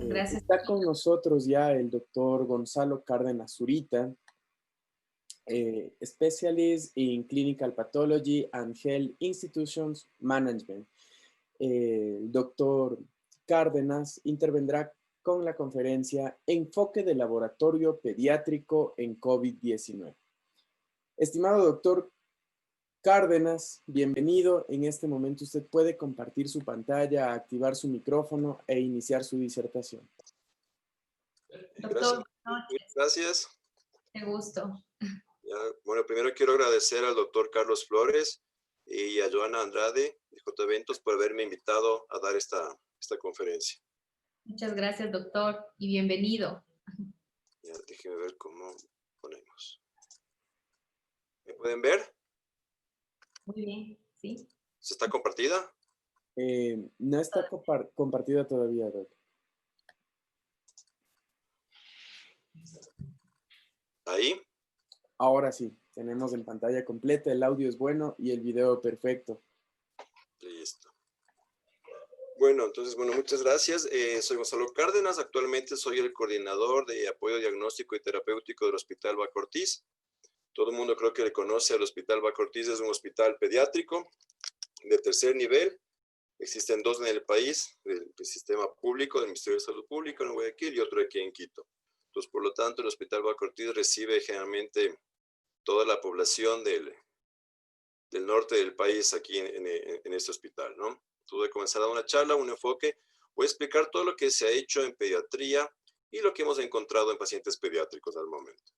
Gracias. Está con nosotros ya el doctor Gonzalo Cárdenas Zurita, Specialist in Clinical Pathology and Health Institutions Management. El doctor Cárdenas intervendrá con la conferencia Enfoque de Laboratorio Pediátrico en COVID-19. Estimado doctor Cárdenas, bienvenido. En este momento usted puede compartir su pantalla, activar su micrófono e iniciar su disertación. Doctor, Gracias. qué gusto. Bueno, primero quiero agradecer al doctor Carlos Flores y a Joana Andrade de J Eventos por haberme invitado a dar esta conferencia. Muchas gracias, doctor, y bienvenido. Ya, déjenme ver cómo ponemos. ¿Me pueden ver? Muy bien, ¿sí? ¿Se está compartida? No está compartida todavía, doctor. ¿Ahí? Ahora sí, tenemos en pantalla completa, el audio es bueno y el video perfecto. Listo. Bueno, entonces, muchas gracias. Soy Gonzalo Cárdenas, actualmente soy el coordinador de apoyo diagnóstico y terapéutico del Hospital Baco Ortiz. Todo el mundo creo que le conoce al Hospital Baco Ortiz, es un hospital pediátrico de tercer nivel. Existen dos en el país, el sistema público del Ministerio de Salud Pública en Guayaquil y otro aquí en Quito. Entonces, por lo tanto, el Hospital Baco Ortiz recibe generalmente toda la población del norte del país aquí en este hospital, ¿no? Entonces, voy a comenzar a dar una charla, un enfoque. Voy a explicar todo lo que se ha hecho en pediatría y lo que hemos encontrado en pacientes pediátricos al momento.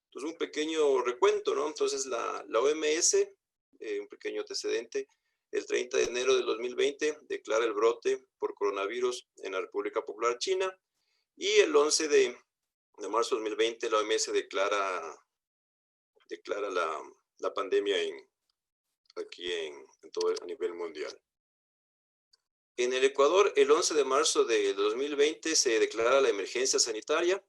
Entonces, un pequeño recuento, ¿no? Entonces, la OMS, un pequeño antecedente, el 30 de enero del 2020 declara el brote por coronavirus en la República Popular China y el 11 de marzo de 2020 la OMS declara la pandemia aquí en todo a nivel mundial. En el Ecuador, el 11 de marzo de 2020 se declara la emergencia sanitaria.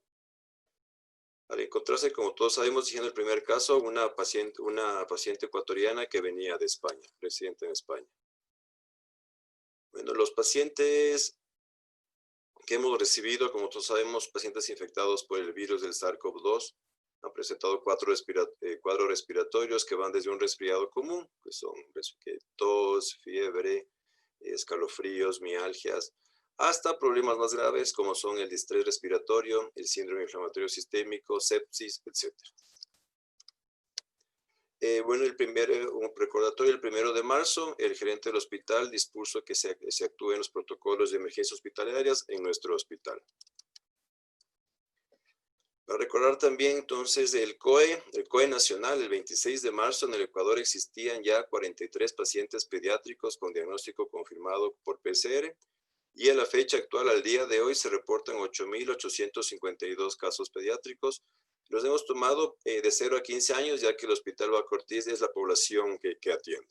Al encontrarse, como todos sabemos, diciendo el primer caso, una paciente ecuatoriana que venía de España, residente en España. Bueno, los pacientes que hemos recibido, como todos sabemos, pacientes infectados por el virus del SARS-CoV-2, han presentado cuadros respiratorios que van desde un resfriado común, que son tos, fiebre, escalofríos, mialgias, hasta problemas más graves como son el distrés respiratorio, el síndrome inflamatorio sistémico, sepsis, etc. Bueno, un recordatorio, el 1 de marzo, el gerente del hospital dispuso que se actúe en los protocolos de emergencias hospitalarias en nuestro hospital. Para recordar también entonces el COE nacional, el 26 de marzo en el Ecuador existían ya 43 pacientes pediátricos con diagnóstico confirmado por PCR y a la fecha actual, al día de hoy, se reportan 8.852 casos pediátricos. Los hemos tomado de 0 a 15 años, ya que el Hospital Baco Ortiz es la población que atiende.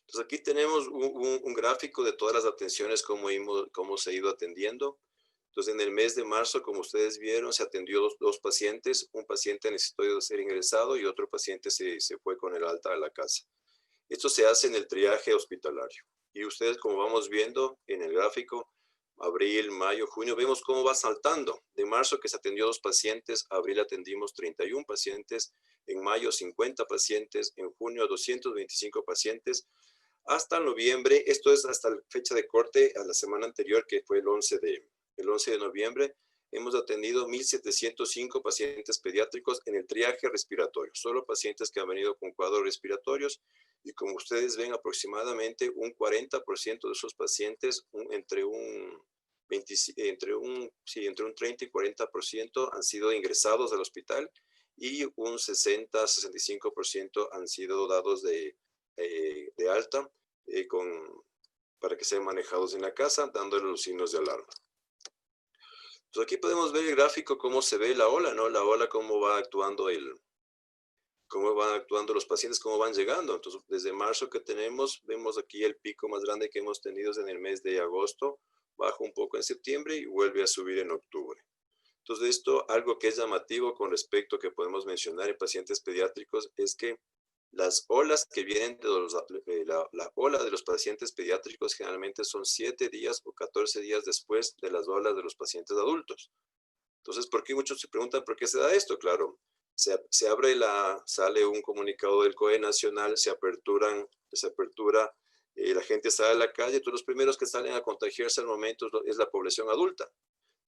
Entonces aquí tenemos un gráfico de todas las atenciones, cómo se ha ido atendiendo. Entonces, en el mes de marzo, como ustedes vieron, se atendió dos pacientes. Un paciente necesitó ser ingresado y otro paciente se fue con el alta a la casa. Esto se hace en el triaje hospitalario. Y ustedes, como vamos viendo en el gráfico, abril, mayo, junio, vemos cómo va saltando. De marzo, que se atendió 2 pacientes, abril atendimos 31 pacientes, en mayo 50 pacientes, en junio 225 pacientes, hasta noviembre, esto es hasta la fecha de corte a la semana anterior, que fue el 11 de noviembre, hemos atendido 1.705 pacientes pediátricos en el triaje respiratorio, solo pacientes que han venido con cuadros respiratorios, y como ustedes ven, aproximadamente un 40% de esos pacientes, entre un 30 y 40% han sido ingresados al hospital, y un 60-65% han sido dados de alta para que sean manejados en la casa, dándole los signos de alarma. Entonces aquí podemos ver el gráfico, cómo se ve la ola, ¿no? La ola, cómo van actuando los pacientes, cómo van llegando. Entonces, desde marzo que vemos aquí el pico más grande que hemos tenido en el mes de agosto, baja un poco en septiembre y vuelve a subir en octubre. Entonces, esto, algo que es llamativo con respecto que podemos mencionar en pacientes pediátricos, es que Las olas que vienen de la ola de los pacientes pediátricos generalmente son 7 días o 14 días después de las olas de los pacientes adultos. Entonces, ¿por qué muchos se preguntan por qué se da esto? Claro, sale un comunicado del COE nacional, se apertura, la gente sale a la calle, todos los primeros que salen a contagiarse al momento es la población adulta.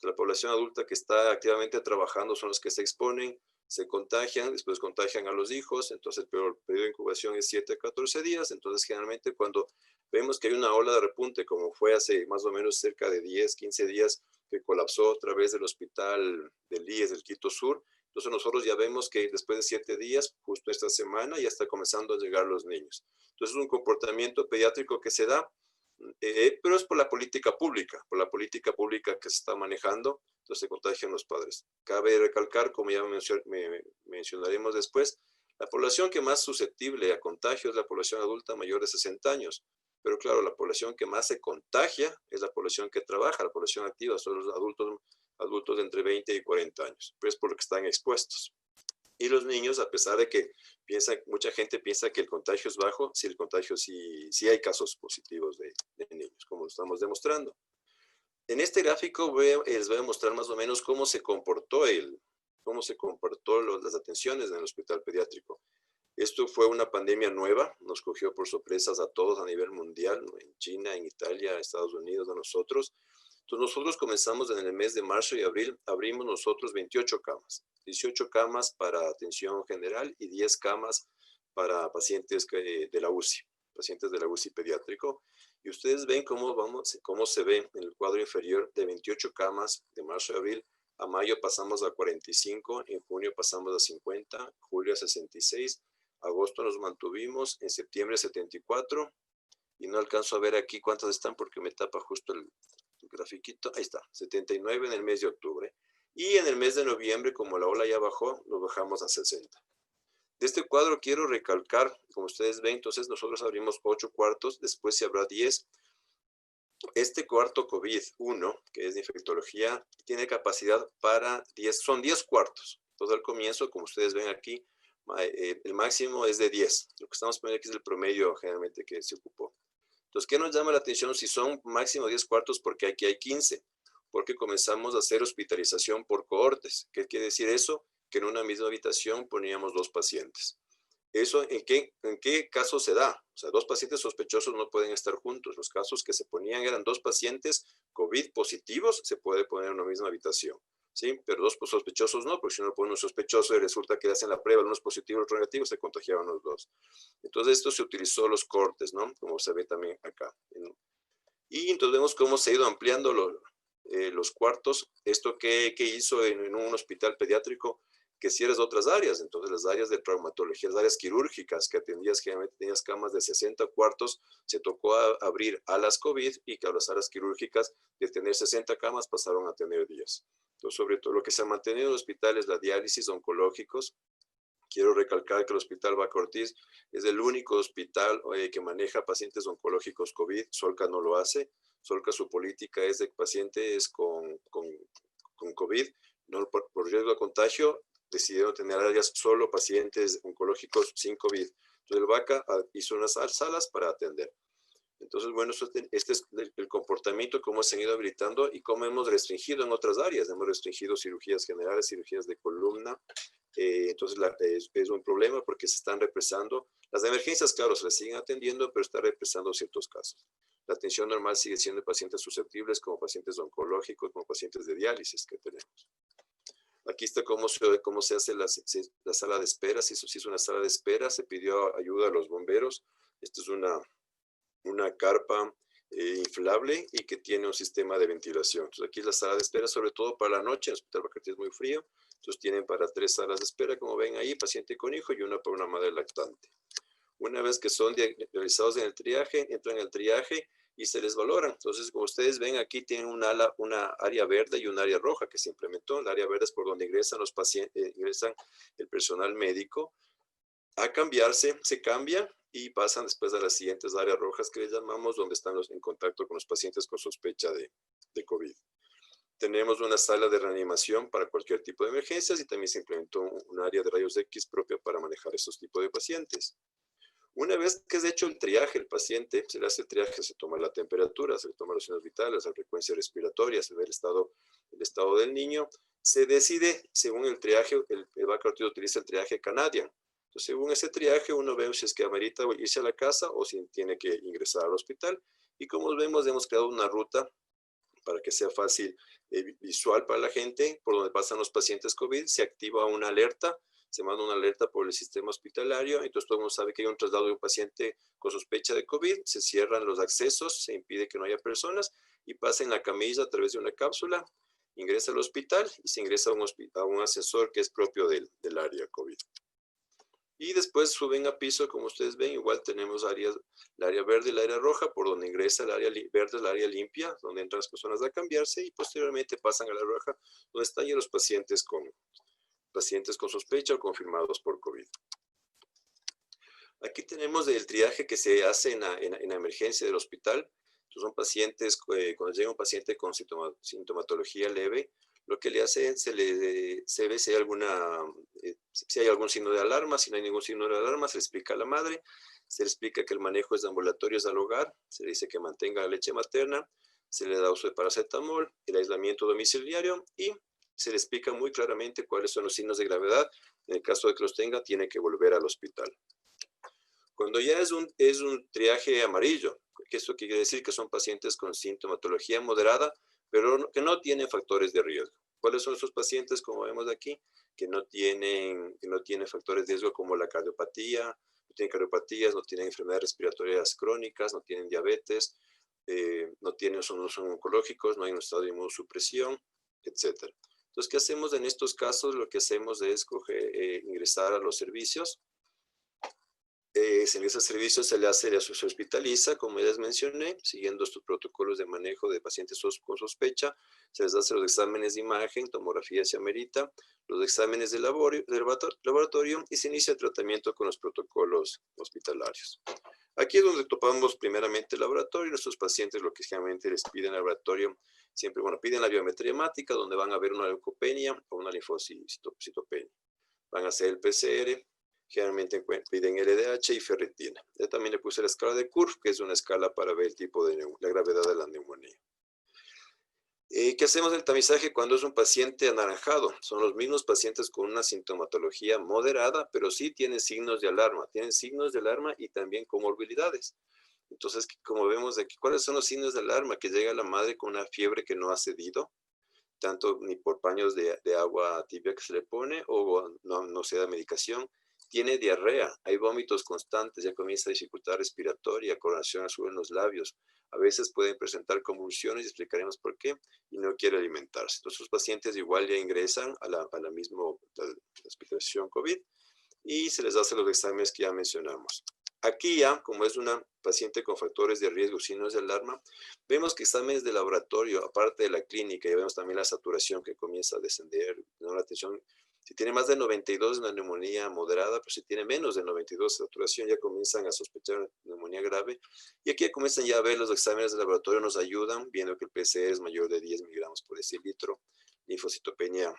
La población adulta que está activamente trabajando son los que se exponen, se contagian, después contagian a los hijos, entonces el periodo de incubación es 7 a 14 días, entonces generalmente cuando vemos que hay una ola de repunte, como fue hace más o menos cerca de 10, 15 días, que colapsó otra vez el hospital del IES del Quito Sur, entonces nosotros ya vemos que después de 7 días, justo esta semana, ya está comenzando a llegar los niños. Entonces es un comportamiento pediátrico que se da, pero es por la política pública que se está manejando, entonces se contagian los padres. Cabe recalcar, como ya mencionaremos después, la población que más susceptible a contagio es la población adulta mayor de 60 años, pero claro, la población que más se contagia es la población que trabaja, la población activa, son los adultos de entre 20 y 40 años, pues por lo que están expuestos. Y los niños, a pesar de que mucha gente piensa que el contagio es bajo, sí, el contagio sí hay casos positivos de niños, como lo estamos demostrando. En este gráfico les voy a mostrar más o menos cómo se comportó las atenciones en el hospital pediátrico. Esto fue una pandemia nueva, nos cogió por sorpresas a todos a nivel mundial, en China, en Italia, Estados Unidos, a nosotros. Entonces nosotros comenzamos en el mes de marzo y abril, abrimos nosotros 28 camas, 18 camas para atención general y 10 camas para pacientes de la UCI pediátrico. Y ustedes ven cómo se ve en el cuadro inferior de 28 camas de marzo y abril. A mayo pasamos a 45, en junio pasamos a 50, julio a 66, agosto nos mantuvimos, en septiembre 74, y no alcanzo a ver aquí cuántas están porque me tapa justo el grafiquito, ahí está, 79 en el mes de octubre. Y en el mes de noviembre, como la ola ya bajó, lo bajamos a 60. De este cuadro quiero recalcar, como ustedes ven, entonces nosotros abrimos 8 cuartos, después se habrá 10. Este cuarto COVID-1, que es de infectología, tiene capacidad para 10, son 10 cuartos. Entonces al comienzo, como ustedes ven aquí, el máximo es de 10. Lo que estamos poniendo aquí es el promedio generalmente que se ocupó. Entonces, ¿qué nos llama la atención? Si son máximo 10 cuartos, porque aquí hay 15, porque comenzamos a hacer hospitalización por cohortes. ¿Qué quiere decir eso? Que en una misma habitación poníamos 2 pacientes. ¿Eso en qué caso se da? O sea, 2 pacientes sospechosos no pueden estar juntos. Los casos que se ponían eran 2 pacientes COVID positivos, se puede poner en una misma habitación. ¿Sí? Pero 2 sospechosos no, porque si uno pone un sospechoso y resulta que hacen la prueba, unos positivos, otros negativos, se contagiaban los 2. Entonces, esto se utilizó los cortes, ¿no? Como se ve también acá. Y entonces vemos cómo se ha ido ampliando los cuartos. Esto que hizo en un hospital pediátrico, que si eres de otras áreas, entonces las áreas de traumatología, las áreas quirúrgicas que atendías, generalmente tenías camas de 60 cuartos, se tocó abrir alas COVID y que a las áreas quirúrgicas de tener 60 camas pasaron a tener 10. Entonces, sobre todo lo que se ha mantenido en el hospital es la diálisis oncológicos. Quiero recalcar que el Hospital Baca Ortiz es el único hospital que maneja pacientes oncológicos COVID. Solca no lo hace. Solca su política es de pacientes con COVID, no por riesgo de contagio, decidieron tener áreas solo pacientes oncológicos sin COVID. Entonces el Baca hizo unas salas para atender. Entonces, bueno, este es el comportamiento, cómo se han ido habilitando y cómo hemos restringido en otras áreas. Hemos restringido cirugías generales, cirugías de columna. Entonces, es un problema porque se están represando. Las emergencias, claro, se las siguen atendiendo, pero está represando ciertos casos. La atención normal sigue siendo de pacientes susceptibles, como pacientes oncológicos, como pacientes de diálisis que tenemos. Aquí está cómo se hace la sala de espera. Si eso sí es una sala de espera, se pidió ayuda a los bomberos. Esto es una carpa inflable y que tiene un sistema de ventilación. Entonces aquí es la sala de espera, sobre todo para la noche. El Hospital Baca Ortiz es muy frío. Entonces tienen para 3 salas de espera, como ven ahí, paciente con hijo y una para una madre lactante. Una vez que son realizados en el triaje, entran al triaje y se les valora. Entonces, como ustedes ven, aquí tienen una área verde y un área roja que se implementó. El área verde es por donde ingresan los pacientes, ingresan el personal médico. A cambiarse, se cambia y pasan después a las siguientes áreas rojas que les llamamos, donde están en contacto con los pacientes con sospecha de COVID. Tenemos una sala de reanimación para cualquier tipo de emergencias y también se implementó un área de rayos X propia para manejar estos tipos de pacientes. Una vez que es hecho el triaje, el paciente, se le hace el triaje, se toma la temperatura, se le toma los signos vitales, la frecuencia respiratoria, se ve el estado del niño, se decide, según el triaje, el evacuativo utiliza el triaje Canadian. Entonces, según ese triaje, uno ve si es que amerita irse a la casa o si tiene que ingresar al hospital. Y como vemos, hemos creado una ruta para que sea fácil visual para la gente, por donde pasan los pacientes COVID, se activa una alerta, se manda una alerta por el sistema hospitalario, entonces todo el mundo sabe que hay un traslado de un paciente con sospecha de COVID, se cierran los accesos, se impide que no haya personas y pasa en la camilla a través de una cápsula, ingresa al hospital y se ingresa a un ascensor que es propio del área COVID. Y después suben a piso, como ustedes ven, igual tenemos áreas, el área verde y el área roja, por donde ingresa el área verde, el área limpia, donde entran las personas a cambiarse y posteriormente pasan a la roja, donde están ya los pacientes con sospecha o confirmados por COVID. Aquí tenemos el triaje que se hace en la emergencia del hospital. Entonces son pacientes, cuando llega un paciente con sintomatología leve, lo que le hacen, se ve si hay algún signo de alarma. Si no hay ningún signo de alarma, se le explica a la madre, se le explica que el manejo es de ambulatorios al hogar, se le dice que mantenga la leche materna, se le da uso de paracetamol, el aislamiento domiciliario y se le explica muy claramente cuáles son los signos de gravedad. En el caso de que los tenga, tiene que volver al hospital. Cuando ya es un triaje amarillo, que esto quiere decir que son pacientes con sintomatología moderada, pero que no tienen factores de riesgo. ¿Cuáles son esos pacientes, como vemos aquí, que no tienen factores de riesgo como la cardiopatía, no tienen cardiopatías, no tienen enfermedades respiratorias crónicas, no tienen diabetes, no son oncológicos, no hay un estado de inmunosupresión, etcétera? Entonces, ¿qué hacemos en estos casos? Lo que hacemos es ingresar a los servicios. Se ingresa al servicio, se hospitaliza, como ya les mencioné, siguiendo estos protocolos de manejo de pacientes con sospecha. Se les hace los exámenes de imagen, tomografía si amerita, los exámenes de laboratorio y se inicia el tratamiento con los protocolos hospitalarios. Aquí es donde topamos primeramente el laboratorio. Nuestros pacientes lo que generalmente les piden al laboratorio, siempre, piden la biometría hemática, donde van a ver una leucopenia o una linfocitopenia. Van a hacer el PCR. Generalmente piden LDH y ferritina. Yo también le puse la escala de Kurve, que es una escala para ver el tipo de la gravedad de la neumonía. ¿Qué hacemos en el tamizaje cuando es un paciente anaranjado? Son los mismos pacientes con una sintomatología moderada, pero sí tienen signos de alarma. Tienen signos de alarma y también comorbilidades. Entonces, como vemos aquí, ¿cuáles son los signos de alarma? Que llega la madre con una fiebre que no ha cedido, tanto ni por paños de agua tibia que se le pone o no se da medicación. Tiene diarrea, hay vómitos constantes, ya comienza dificultad respiratoria, coloración azul en los labios. A veces pueden presentar convulsiones, y explicaremos por qué, y no quiere alimentarse. Entonces, los pacientes igual ya ingresan a la misma hospitalización COVID y se les hace los exámenes que ya mencionamos. Aquí ya, como es una paciente con factores de riesgo, signos de alarma, vemos que exámenes de laboratorio, aparte de la clínica, y vemos también la saturación que comienza a descender, ¿no? La tensión. Si tiene más de 92 es una neumonía moderada, pero si tiene menos de 92 de saturación ya comienzan a sospechar neumonía grave. Y aquí comienzan ya a ver los exámenes de laboratorio, nos ayudan, viendo que el PCR es mayor de 10 miligramos por decilitro, linfocitopenia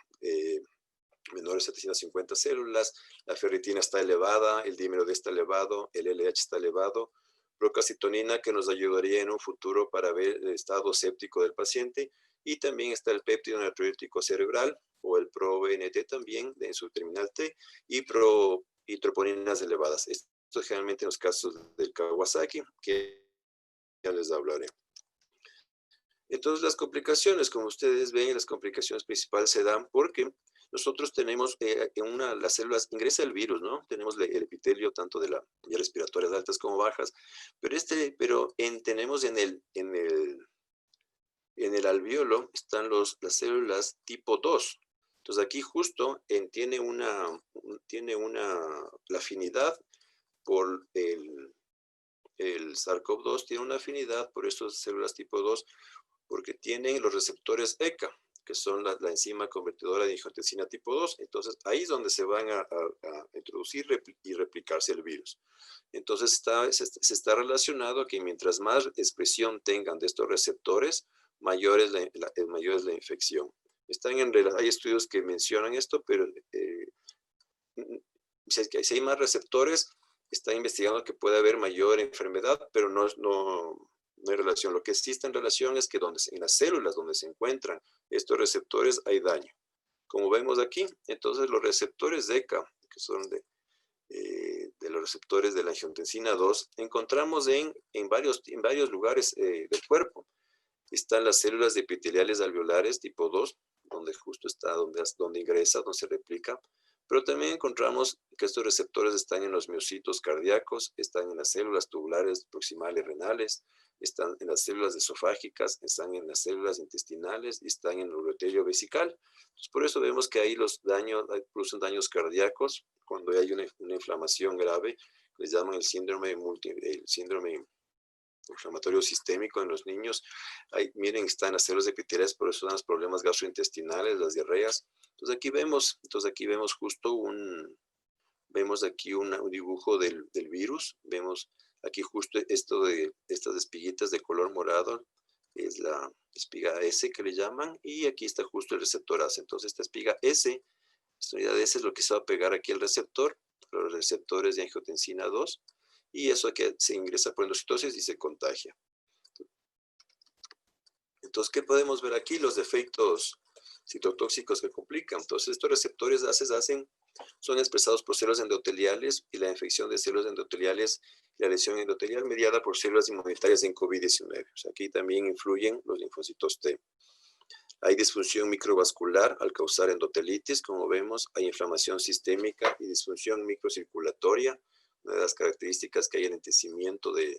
menores de 750 células, la ferritina está elevada, el dímero D está elevado, el LH está elevado, procalcitonina que nos ayudaría en un futuro para ver el estado séptico del paciente, y también está el péptido natriurético cerebral o el ProBNT también en su terminal T y troponinas elevadas. Esto generalmente en los casos del Kawasaki, que ya les hablaré. Entonces las complicaciones, como ustedes ven, las complicaciones principales se dan porque nosotros tenemos las células, ingresa el virus, ¿no? Tenemos el epitelio tanto de las vías respiratorias altas como bajas, pero tenemos en el alveolo están las células tipo 2. Entonces aquí justo tiene la afinidad por el SARS-CoV-2, tiene una afinidad por estas células tipo 2 porque tienen los receptores ECA, que son la enzima convertidora de angiotensina tipo 2. Entonces, ahí es donde se van a introducir y replicarse el virus. Entonces, se está relacionado a que mientras más expresión tengan de estos receptores, mayor es mayor es la infección. Hay estudios que mencionan esto, pero si hay más receptores, está investigando que puede haber mayor enfermedad, pero no hay relación. Lo que sí está en relación es que en las células donde se encuentran estos receptores hay daño. Como vemos aquí, entonces los receptores DECA, que son de los receptores de la angiotensina 2, encontramos en varios lugares del cuerpo. Están las células epiteliales alveolares tipo 2, donde justo está donde ingresa, donde se replica. Pero también encontramos que estos receptores están en los miocitos cardíacos, están en las células tubulares proximales renales, están en las células esofágicas, están en las células intestinales y están en el urotelio vesical. Entonces, por eso vemos que ahí los daños producen daños cardíacos cuando hay una inflamación grave, les llaman el síndrome inflamatorio sistémico en los niños. Ahí, miren, están las células epiteliales, por eso dan los problemas gastrointestinales, las diarreas. Entonces aquí vemos justo vemos aquí un dibujo del virus. Vemos aquí justo esto de estas espiguitas de color morado, es la espiga S que le llaman, y aquí está justo el receptor ACE. Entonces esta espiga S, esta unidad S es lo que se va a pegar aquí al receptor, los receptores de angiotensina 2, y eso que se ingresa por endocitosis y se contagia. Entonces, ¿qué podemos ver aquí? Los efectos citotóxicos que complican. Entonces, estos receptores son expresados por células endoteliales, y la infección de células endoteliales y la lesión endotelial mediada por células inmunitarias en COVID-19. O sea, aquí también influyen los linfocitos T. Hay disfunción microvascular al causar endotelitis, como vemos. Hay inflamación sistémica y disfunción microcirculatoria. Una de las características que hay enlentecimiento de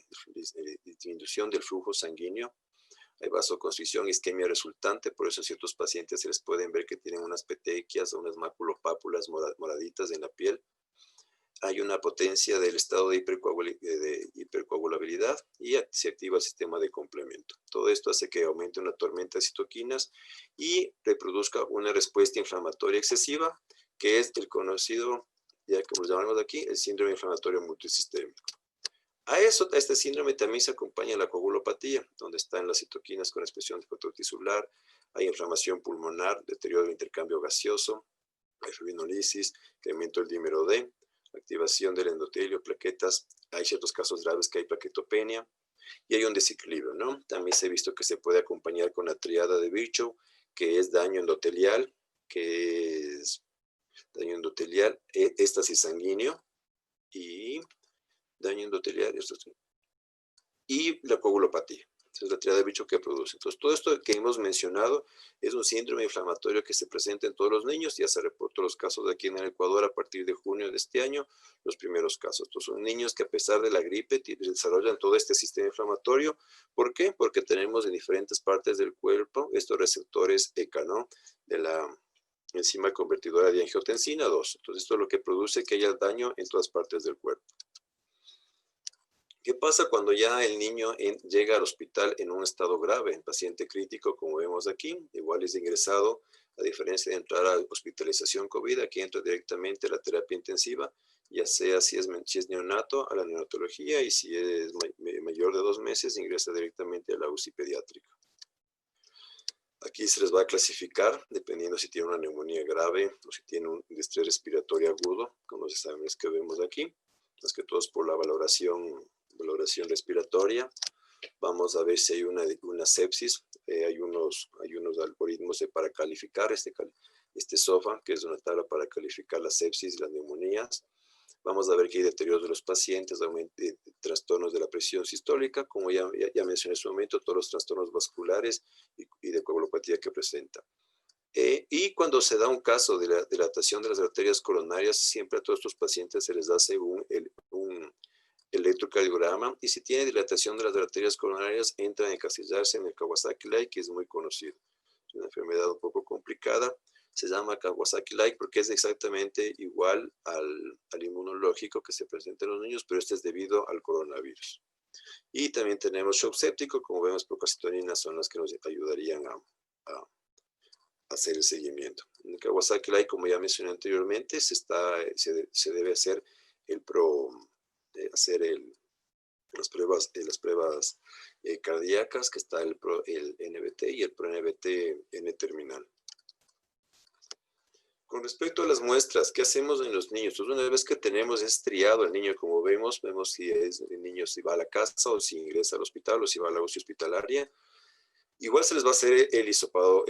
disminución del flujo sanguíneo. Hay vasoconstricción, isquemia resultante, por eso en ciertos pacientes se les pueden ver que tienen unas petequias o unas maculopápulas moraditas en la piel. Hay una potencia del estado de hipercoagulabilidad y se activa el sistema de complemento. Todo esto hace que aumente una tormenta de citoquinas y reproduzca una respuesta inflamatoria excesiva, que es el conocido, ya como lo llamamos aquí, el síndrome inflamatorio multisistémico. A este síndrome también se acompaña la coagulopatía, donde están las citoquinas con expresión de factor tisular, hay inflamación pulmonar, deterioro del intercambio gaseoso, hay fibrinolisis, incremento del dímero D, activación del endotelio, plaquetas, hay ciertos casos graves que hay plaquetopenia, y hay un desequilibrio, ¿no? También se ha visto que se puede acompañar con la triada de Virchow, que es daño endotelial, éstasis sanguíneo, y daño endotelial y la coagulopatía. Es la triada de Virchow que produce. Entonces, todo esto que hemos mencionado es un síndrome inflamatorio que se presenta en todos los niños. Ya se reportó los casos de aquí en el Ecuador a partir de junio de este año, los primeros casos. Entonces, son niños que a pesar de la gripe desarrollan todo este sistema inflamatorio. ¿Por qué? Porque tenemos en diferentes partes del cuerpo estos receptores ECA, ¿no? De la enzima convertidora de angiotensina 2. Entonces, esto es lo que produce que haya daño en todas partes del cuerpo. ¿Qué pasa cuando ya el niño llega al hospital en un estado grave, en paciente crítico, como vemos aquí? Igual es ingresado, a diferencia de entrar a hospitalización COVID, aquí entra directamente a la terapia intensiva, ya sea si es neonato, a la neonatología, y si es mayor de 2 meses, ingresa directamente a la UCI pediátrica. Aquí se les va a clasificar, dependiendo si tiene una neumonía grave o si tiene un estrés respiratorio agudo, con los exámenes que vemos aquí, más que todos por la valoración respiratoria. Vamos a ver si hay una sepsis. Hay unos algoritmos para calificar este SOFA, que es una tabla para calificar la sepsis y las neumonías. Vamos a ver que hay deterioro de los pacientes, trastornos de la presión sistólica, como ya mencioné en su momento, todos los trastornos vasculares y de coagulopatía que presenta. Y cuando se da un caso de la dilatación de las arterias coronarias, siempre a todos estos pacientes se les hace un electrocardiograma, y si tiene dilatación de las arterias coronarias, entra a encasillarse en el Kawasaki-like, que es muy conocido. Es una enfermedad un poco complicada. Se llama Kawasaki-like porque es exactamente igual al inmunológico que se presenta en los niños, pero este es debido al coronavirus. Y también tenemos shock séptico, como vemos, procalcitoninas son las que nos ayudarían a hacer el seguimiento. En el Kawasaki-like, como ya mencioné anteriormente, se debe hacer las pruebas cardíacas, que está el NBT y el ProNBT N-terminal. Con respecto a las muestras, ¿qué hacemos en los niños? Entonces, una vez que tenemos estriado al niño, como vemos si el niño si va a la casa o si ingresa al hospital o si va a la UCI hospitalaria, igual se les va a hacer el hisopado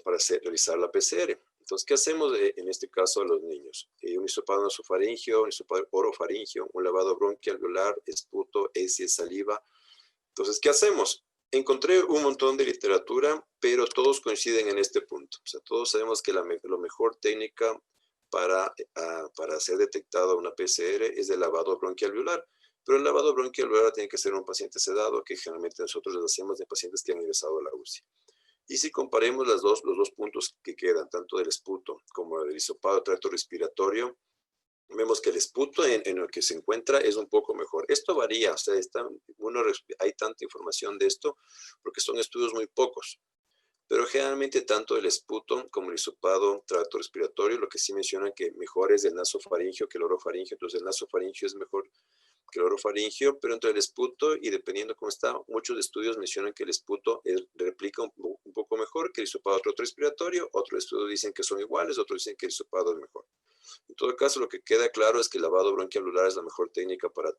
para realizar la PCR. Entonces, ¿qué hacemos en este caso a los niños? Un hisopado nasofaringeo, un hisopado orofaringeo, un lavado bronquialveolar, esputo, heces, saliva. Entonces, ¿qué hacemos? Encontré un montón de literatura, pero todos coinciden en este punto. O sea, todos sabemos que la mejor técnica para ser detectada una PCR es el lavado bronquialveolar. Pero el lavado bronquialveolar tiene que ser un paciente sedado, que generalmente nosotros les hacemos de pacientes que han ingresado a la UCI. Y si comparemos los dos puntos que quedan, tanto del esputo como del hisopado de tracto respiratorio, vemos que el esputo en el que se encuentra es un poco mejor. Esto varía, o sea, hay tanta información de esto porque son estudios muy pocos. Pero generalmente tanto el esputo como el hisopado tracto respiratorio, lo que sí mencionan que mejor es el nasofaringeo que el orofaringeo. Entonces el nasofaringeo es mejor que el orofaringeo, pero entre el esputo y dependiendo cómo está, muchos estudios mencionan que el esputo replica un poco mejor que el hisopado tracto respiratorio. Otros estudios dicen que son iguales, otros dicen que el hisopado es mejor. En todo caso, lo que queda claro es que el lavado bronquialveolar es la mejor técnica para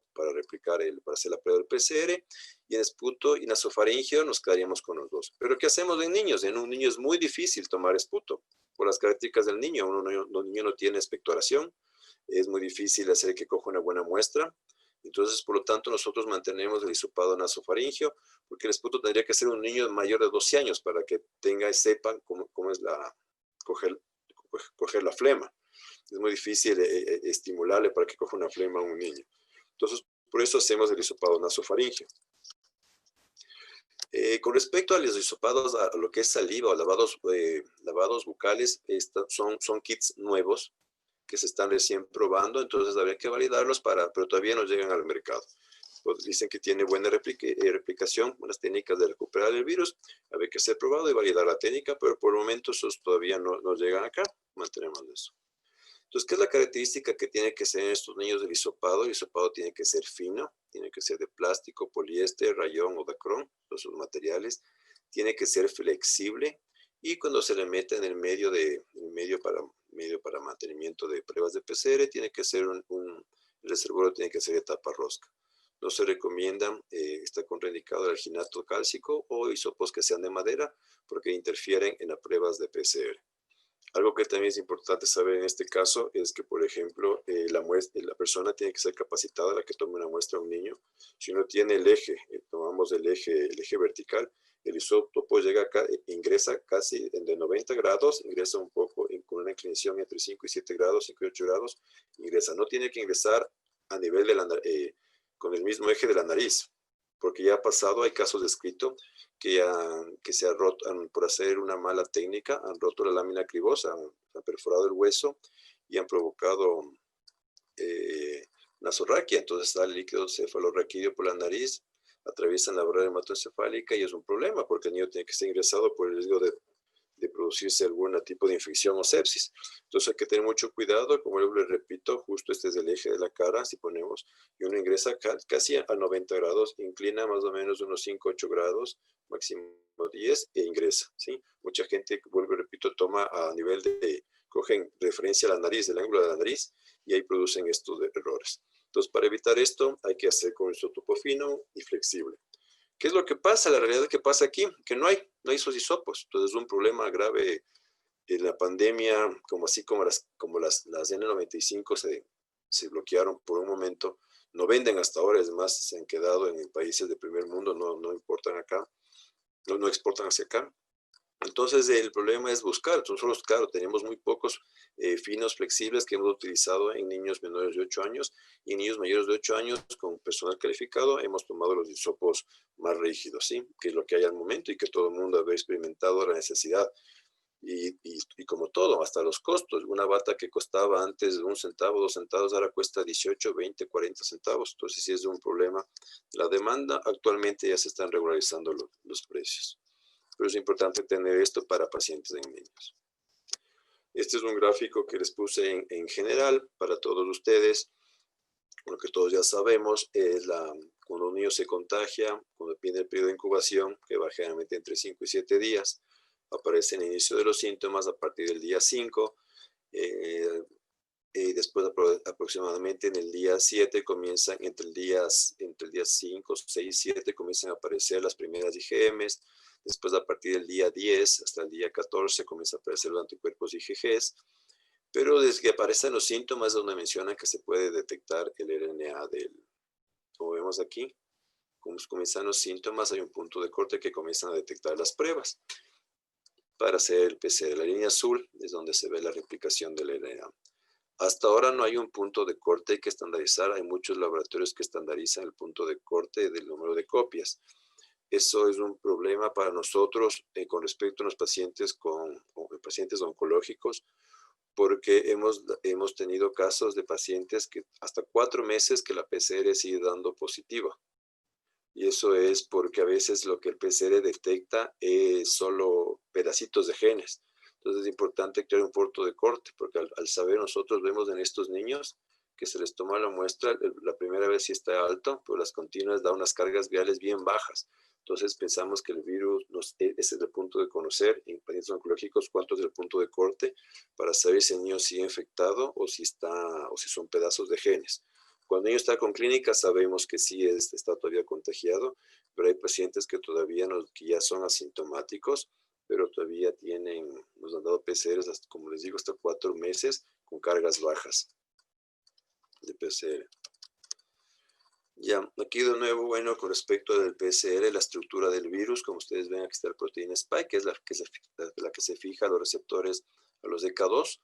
hacer la prueba del PCR, y en esputo y nasofaringeo nos quedaríamos con los dos. Pero ¿qué hacemos en niños? En un niño es muy difícil tomar esputo por las características del niño. Un niño no tiene expectoración, es muy difícil hacer que coja una buena muestra. Entonces, por lo tanto, nosotros mantenemos el hisopado nasofaringeo, porque el esputo tendría que ser un niño mayor de 12 años para que sepan cómo es coger la flema. Es muy difícil estimularle para que coja una flema a un niño. Entonces, por eso hacemos el hisopado nasofaringeo. Con respecto a los hisopados, a lo que es saliva o lavados bucales, son kits nuevos que se están recién probando, entonces habría que validarlos pero todavía no llegan al mercado. Pues dicen que tiene buena replicación, buenas técnicas de recuperar el virus. Habría que ser probado y validar la técnica, pero por el momento esos todavía no llegan acá. Mantenemos eso. Entonces, ¿qué es la característica que tiene que ser en estos niños del hisopado? El hisopado tiene que ser fino, tiene que ser de plástico, poliéster, rayón o dacrón, esos materiales. Tiene que ser flexible y cuando se le mete en el medio para mantenimiento de pruebas de PCR, tiene que ser el reservorio tiene que ser de tapa rosca. No se recomienda, está contraindicado el alginato cálcico o hisopos que sean de madera porque interfieren en las pruebas de PCR. Algo que también es importante saber en este caso es que, por ejemplo, la persona tiene que ser capacitada a la que tome una muestra a un niño. Si uno tiene el eje, tomamos el eje vertical, el isótopo ingresa casi de 90 grados, ingresa un poco con una inclinación entre 5 y 7 grados, 5 y 8 grados, ingresa. No tiene que ingresar a nivel con el mismo eje de la nariz, porque ya ha pasado, hay casos descritos que se ha roto, por hacer una mala técnica, han roto la lámina cribosa, han perforado el hueso y han provocado nasorraquia. Entonces sale líquido cefalorraquídeo por la nariz, atraviesan la barrera hematoencefálica y es un problema porque el niño tiene que ser ingresado por el riesgo de producirse algún tipo de infección o sepsis. Entonces hay que tener mucho cuidado, como yo les repito, justo este es el eje de la cara, si ponemos, y uno ingresa casi a 90 grados, inclina más o menos unos 5, 8 grados, máximo 10, e ingresa, ¿sí? Mucha gente, vuelvo y repito, toma a nivel cogen referencia a la nariz, el ángulo de la nariz, y ahí producen estos errores. Entonces, para evitar esto, hay que hacer con un isótopo fino y flexible. ¿Qué es lo que pasa? La realidad que pasa aquí, que no hay esos hisopos. Entonces es un problema grave en la pandemia, como las N95 se bloquearon por un momento. No venden hasta ahora, es más, se han quedado en países de primer mundo, no importan acá, no exportan hacia acá. Entonces el problema es buscar. Nosotros, claro, tenemos muy pocos finos flexibles que hemos utilizado en niños menores de 8 años y en niños mayores de 8 años con personal calificado hemos tomado los hisopos más rígidos, ¿sí? Que es lo que hay al momento y que todo el mundo ha experimentado la necesidad. Y como todo, hasta los costos. Una bata que costaba antes 1 centavo, 2 centavos, ahora cuesta 18, 20, 40 centavos. Entonces sí es un problema. La demanda, actualmente ya se están regularizando los precios. Pero es importante tener esto para pacientes en niños. Este es un gráfico que les puse en general para todos ustedes. lo que todos ya sabemos, es cuando un niño se contagia, cuando viene el periodo de incubación, que va generalmente entre 5 y 7 días, aparece el inicio de los síntomas a partir del día 5, y después aproximadamente en el día 7 comienzan, entre el día 5, 6, 7 comienzan a aparecer las primeras IgMs, después a partir del día 10 hasta el día 14 comienzan a aparecer los anticuerpos IgGs, pero desde que aparecen los síntomas es donde mencionan que se puede detectar el RNA como vemos aquí, como comienzan los síntomas, hay un punto de corte que comienzan a detectar las pruebas para hacer el PCR. La línea azul es donde se ve la replicación del RNA. Hasta ahora no hay un punto de corte, hay que estandarizar. Hay muchos laboratorios que estandarizan el punto de corte del número de copias. Eso es un problema para nosotros con respecto a los pacientes con pacientes oncológicos, porque hemos tenido casos de pacientes que hasta 4 meses que la PCR sigue dando positiva. Y eso es porque a veces lo que el PCR detecta es solo pedacitos de genes. Entonces es importante crear un punto de corte, porque al saber nosotros vemos en estos niños que se les toma la muestra, la primera vez sí está alto, pero las continuas da unas cargas virales bien bajas. Entonces pensamos que el virus ese es el punto de conocer en pacientes oncológicos cuánto es el punto de corte para saber si el niño sigue infectado o si son pedazos de genes. Cuando el niño está con clínica sabemos que sí está todavía contagiado, pero hay pacientes que todavía que ya son asintomáticos, pero todavía nos han dado PCRs, como les digo, hasta 4 meses con cargas bajas de PCR. Ya, aquí de nuevo, bueno, con respecto al PCR, la estructura del virus, como ustedes ven, aquí está la proteína Spike, que es la que se fija a los receptores, a los DK2.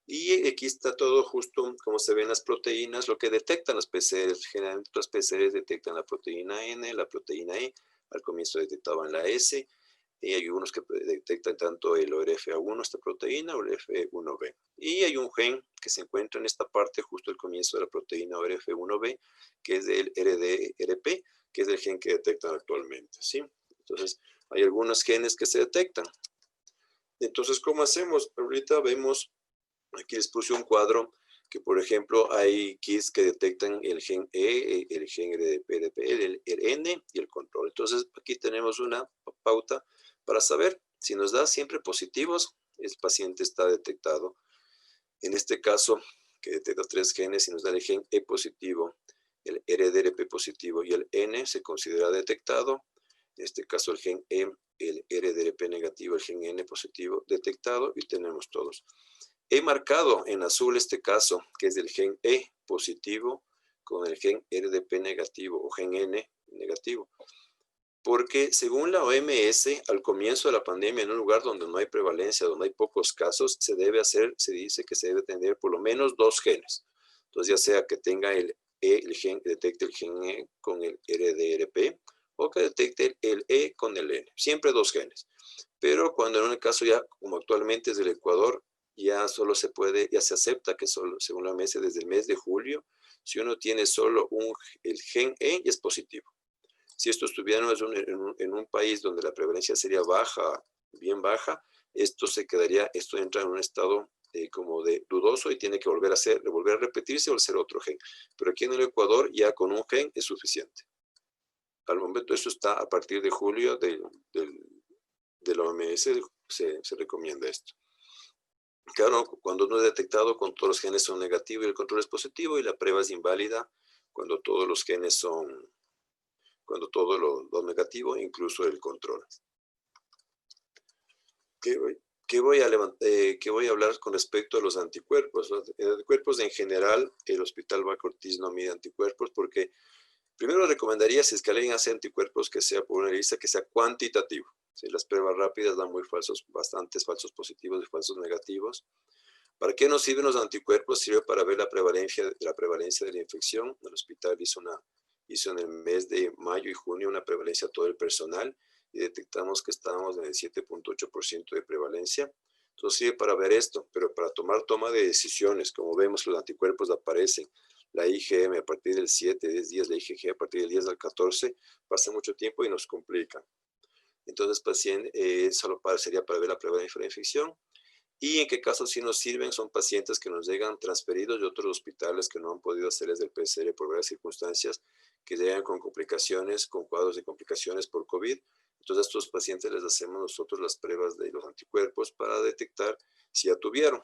Y aquí está todo justo como se ven las proteínas, lo que detectan las PCRs. Generalmente las PCRs detectan la proteína N, la proteína E, al comienzo detectaban la S, y hay unos que detectan tanto el ORF1, esta proteína, o el F1B. Y hay un gen que se encuentra en esta parte, justo al comienzo de la proteína ORF1B, que es el RDRP, que es el gen que detectan actualmente, ¿sí? Entonces, hay algunos genes que se detectan. Entonces, ¿cómo hacemos? Ahorita vemos, aquí les puse un cuadro que, por ejemplo, hay kits que detectan el gen E, el gen RDP, el N y el control. Entonces, aquí tenemos una pauta para saber si nos da siempre positivos, el paciente está detectado. En este caso, que detecta 3 genes y nos da el gen E positivo, el RDRP positivo y el N se considera detectado. En este caso, el gen E, el RDRP negativo, el gen N positivo detectado y tenemos todos. He marcado en azul este caso, que es del gen E positivo con el gen RDP negativo o gen N negativo. Porque según la OMS, al comienzo de la pandemia, en un lugar donde no hay prevalencia, donde hay pocos casos, se dice que se debe tener por lo menos 2 genes. Entonces, ya sea que tenga detecte el gen E con el RDRP o que detecte el E con el N. Siempre 2 genes. Pero cuando en un caso ya, como actualmente es del Ecuador, ya se acepta que solo, según la OMS, desde el mes de julio, si uno tiene solo el gen E, ya es positivo. Si esto estuviera en un país donde la prevalencia sería baja, bien baja, esto entra en un estado como de dudoso y tiene que volver a repetirse o hacer otro gen. Pero aquí en el Ecuador ya con un gen es suficiente. Al momento eso está a partir de julio de la OMS se recomienda esto. Claro, cuando no es detectado, cuando todos los genes son negativos y el control es positivo, y la prueba es inválida cuando todos los genes son, cuando todo lo negativo, incluso el control. ¿Qué voy a hablar con respecto a los anticuerpos? Los anticuerpos en general, el Hospital Baco Ortiz no mide anticuerpos porque primero recomendaría, si es que alguien hace anticuerpos, que sea por una lista que sea cuantitativo. ¿Sí? Las pruebas rápidas dan bastantes falsos positivos y falsos negativos. ¿Para qué nos sirven los anticuerpos? Sirve para ver la prevalencia de la infección. El hospital hizo en el mes de mayo y junio una prevalencia a todo el personal y detectamos que estábamos en el 7.8% de prevalencia. Entonces sirve para ver esto, pero para toma de decisiones, como vemos, los anticuerpos aparecen. La IgM a partir del 7, 10 días, la IgG a partir del 10 al 14, pasa mucho tiempo y nos complica. Entonces, sería para ver la prevalencia de la infección. Y en qué casos sí nos sirven son pacientes que nos llegan transferidos de otros hospitales que no han podido hacerles el PCR por varias circunstancias, que llegan con complicaciones, con cuadros de complicaciones por COVID. Entonces a estos pacientes les hacemos nosotros las pruebas de los anticuerpos para detectar si ya tuvieron.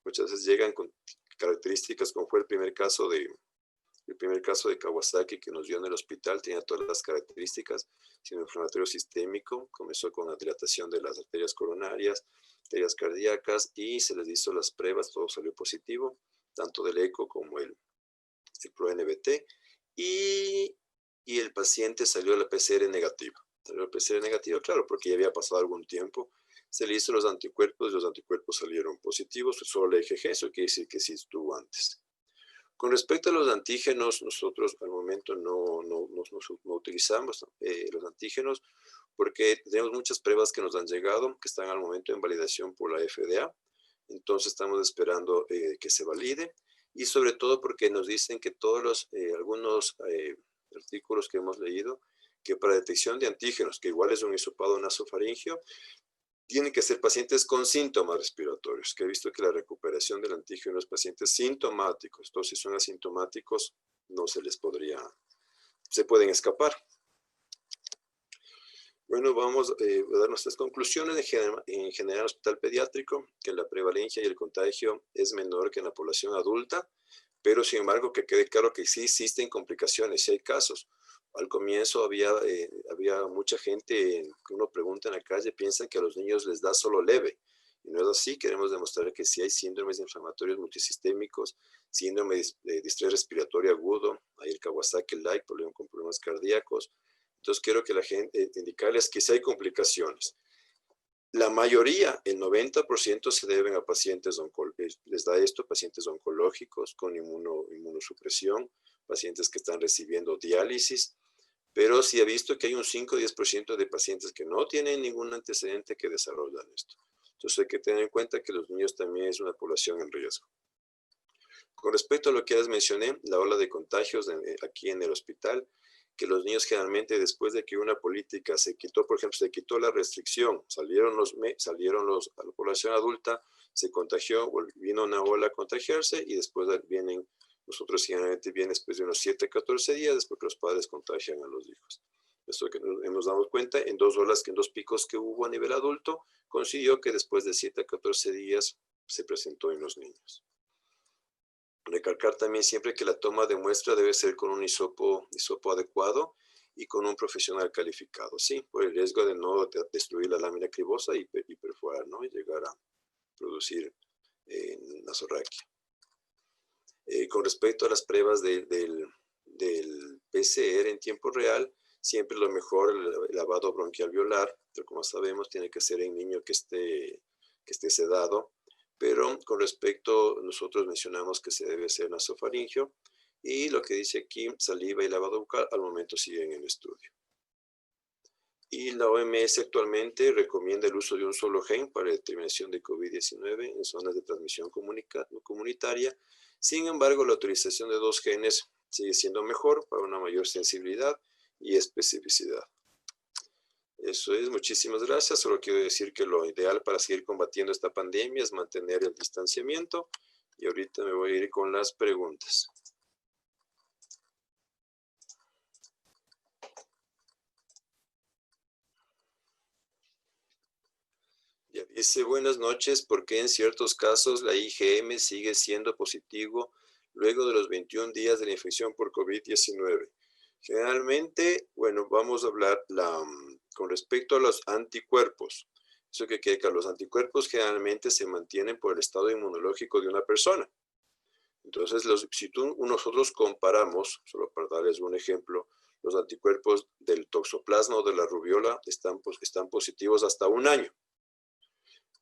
Muchas veces llegan con características como fue el primer caso de Kawasaki que nos dio en el hospital, tenía todas las características, síndrome inflamatorio sistémico, comenzó con la dilatación de las arterias coronarias, arterias cardíacas, y se les hizo las pruebas, todo salió positivo, tanto del eco como el ProNBT, y el paciente salió a la PCR negativa. Salió a la PCR negativa, claro, porque ya había pasado algún tiempo, se le hizo los anticuerpos, y los anticuerpos salieron positivos, solo la EGG, eso quiere decir que sí estuvo antes. Con respecto a los antígenos, nosotros al momento no utilizamos los antígenos porque tenemos muchas pruebas que nos han llegado, que están al momento en validación por la FDA. Entonces estamos esperando que se valide, y sobre todo porque nos dicen que todos algunos artículos que hemos leído, que para detección de antígenos, que igual es un hisopado nasofaringeo, tienen que ser pacientes con síntomas respiratorios, que he visto que la recuperación del antígeno es pacientes sintomáticos. Entonces, si son asintomáticos, no se les se pueden escapar. Bueno, vamos a dar nuestras conclusiones. En general, en el hospital pediátrico, que la prevalencia y el contagio es menor que en la población adulta, pero sin embargo, que quede claro que sí existen complicaciones, sí hay casos. Al comienzo había mucha gente que uno pregunta en la calle, piensan que a los niños les da solo leve. Y no es así, queremos demostrar que sí hay síndromes inflamatorios multisistémicos, síndrome de distrés respiratorio agudo, hay el Kawasaki-like, con problemas cardíacos. Entonces quiero que la gente, indicarles que sí hay complicaciones. La mayoría, el 90% se deben a pacientes oncológicos, les da esto, pacientes oncológicos con inmunosupresión, pacientes que están recibiendo diálisis, pero sí he visto que hay un 5 o 10% de pacientes que no tienen ningún antecedente que desarrollan esto. Entonces hay que tener en cuenta que los niños también es una población en riesgo. Con respecto a lo que ya les mencioné, la ola de contagios aquí en el hospital, que los niños generalmente después de que una política se quitó, por ejemplo, se quitó la restricción, salieron a la población adulta, se contagió, vino una ola a contagiarse, y después nosotros generalmente viene después de unos 7 a 14 días, después que los padres contagian a los hijos. Esto que nos damos cuenta en dos picos que hubo a nivel adulto, coincidió que después de 7 a 14 días se presentó en los niños. Recalcar también siempre que la toma de muestra debe ser con un hisopo adecuado y con un profesional calificado, ¿sí? Por el riesgo de no destruir la lámina cribosa y perforar, ¿no? Y llegar a producir nasorraquia. Con respecto a las pruebas del PCR en tiempo real, siempre lo mejor, el lavado bronquialveolar, pero como sabemos, tiene que ser en niño que esté sedado. Pero con respecto, nosotros mencionamos que se debe hacer nasofaringeo, y lo que dice aquí, saliva y lavado bucal, al momento siguen en estudio. Y la OMS actualmente recomienda el uso de un solo gen para determinación de COVID-19 en zonas de transmisión comunitaria. Sin embargo, la utilización de 2 genes sigue siendo mejor para una mayor sensibilidad y especificidad. Eso es, muchísimas gracias. Solo quiero decir que lo ideal para seguir combatiendo esta pandemia es mantener el distanciamiento, y ahorita me voy a ir con las preguntas. Ya dice, buenas noches, ¿por qué en ciertos casos la IgM sigue siendo positivo luego de los 21 días de la infección por COVID-19? Generalmente, bueno, vamos a hablar con respecto a los anticuerpos. Eso que queda, los anticuerpos generalmente se mantienen por el estado inmunológico de una persona. Entonces, si nosotros comparamos, solo para darles un ejemplo, los anticuerpos del toxoplasma o de la rubiola están positivos hasta 1 año.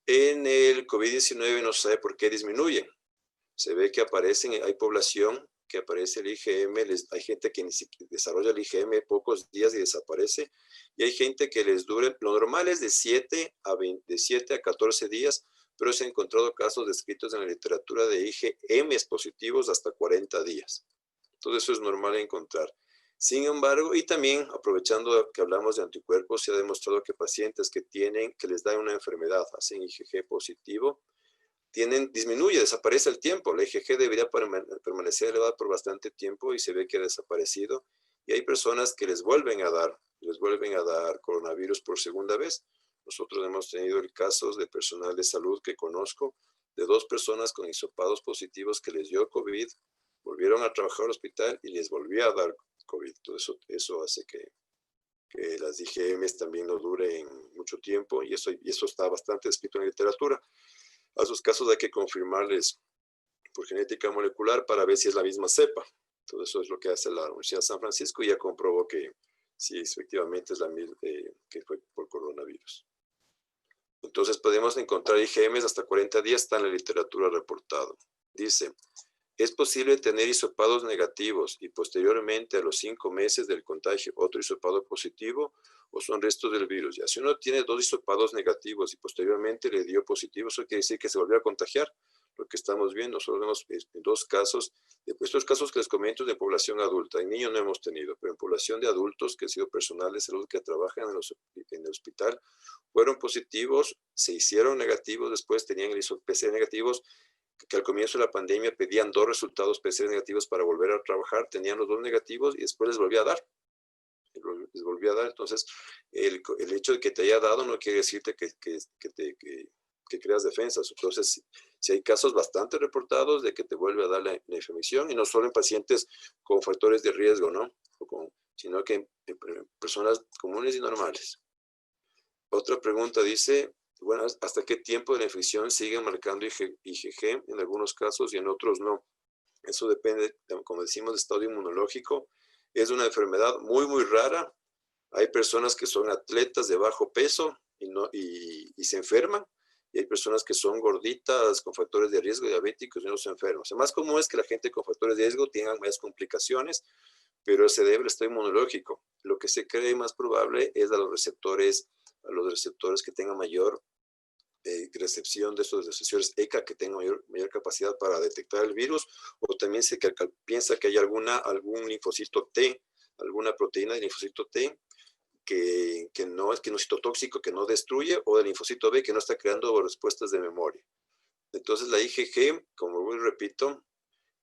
En el COVID-19 no se sabe por qué disminuyen. Se ve que hay población que aparece el IgM, hay gente que ni siquiera desarrolla el IgM pocos días y desaparece, y hay gente que les dura, lo normal es de 7 a 14 días, pero se han encontrado casos descritos en la literatura de IgM positivos hasta 40 días. Entonces eso es normal encontrar. Sin embargo, y también aprovechando que hablamos de anticuerpos, se ha demostrado que pacientes que les da una enfermedad, hacen IgG positivo, disminuye, desaparece el tiempo. La IgG debería permanecer elevada por bastante tiempo y se ve que ha desaparecido. Y hay personas que les vuelven a dar coronavirus por segunda vez. Nosotros hemos tenido el caso de personal de salud que conozco, de 2 personas con hisopados positivos que les dio COVID, volvieron a trabajar al hospital y les volvió a dar COVID. Todo eso hace que las IgMs también no duren mucho tiempo y eso está bastante escrito en la literatura. A esos casos hay que confirmarles por genética molecular para ver si es la misma cepa. Todo eso es lo que hace la Universidad de San Francisco y ya comprobó que sí, efectivamente es la misma que fue por coronavirus. Entonces podemos encontrar IgMs hasta 40 días, está en la literatura reportado. Dice, es posible tener hisopados negativos y posteriormente a los 5 meses del contagio otro hisopado positivo o son restos del virus. Ya, si uno tiene 2 hisopados negativos y posteriormente le dio positivo, eso quiere decir que se volvió a contagiar. Lo que estamos viendo, nosotros vemos en 2 casos, estos casos que les comento de población adulta, en niños no hemos tenido, pero en población de adultos que han sido personal de salud que trabajan en el hospital, fueron positivos, se hicieron negativos, después tenían el PCR negativos, que al comienzo de la pandemia pedían 2 resultados PCR negativos para volver a trabajar, tenían los 2 negativos y después les volví a dar. Entonces, el hecho de que te haya dado no quiere decirte que creas defensas. Entonces, si hay casos bastante reportados de que te vuelve a dar la infección, y no solo en pacientes con factores de riesgo, ¿no? Sino que en personas comunes y normales. Otra pregunta dice, bueno, ¿hasta qué tiempo de la infección siguen marcando IgG en algunos casos y en otros no? Eso depende, como decimos, de estado inmunológico. Es una enfermedad muy, muy rara. Hay personas que son atletas de bajo peso y se enferman. Y hay personas que son gorditas con factores de riesgo diabéticos y no se enferman. O sea, más común es que la gente con factores de riesgo tenga más complicaciones, pero se debe al estado inmunológico. Lo que se cree más probable es a los receptores que tengan mayor recepción de estos receptores ECA, que tengan mayor capacidad para detectar el virus, o también se piensa que hay algún linfocito T, alguna proteína de linfocito T que no es citotóxico, que no destruye, o del linfocito B que no está creando respuestas de memoria. Entonces la IgG, como repito,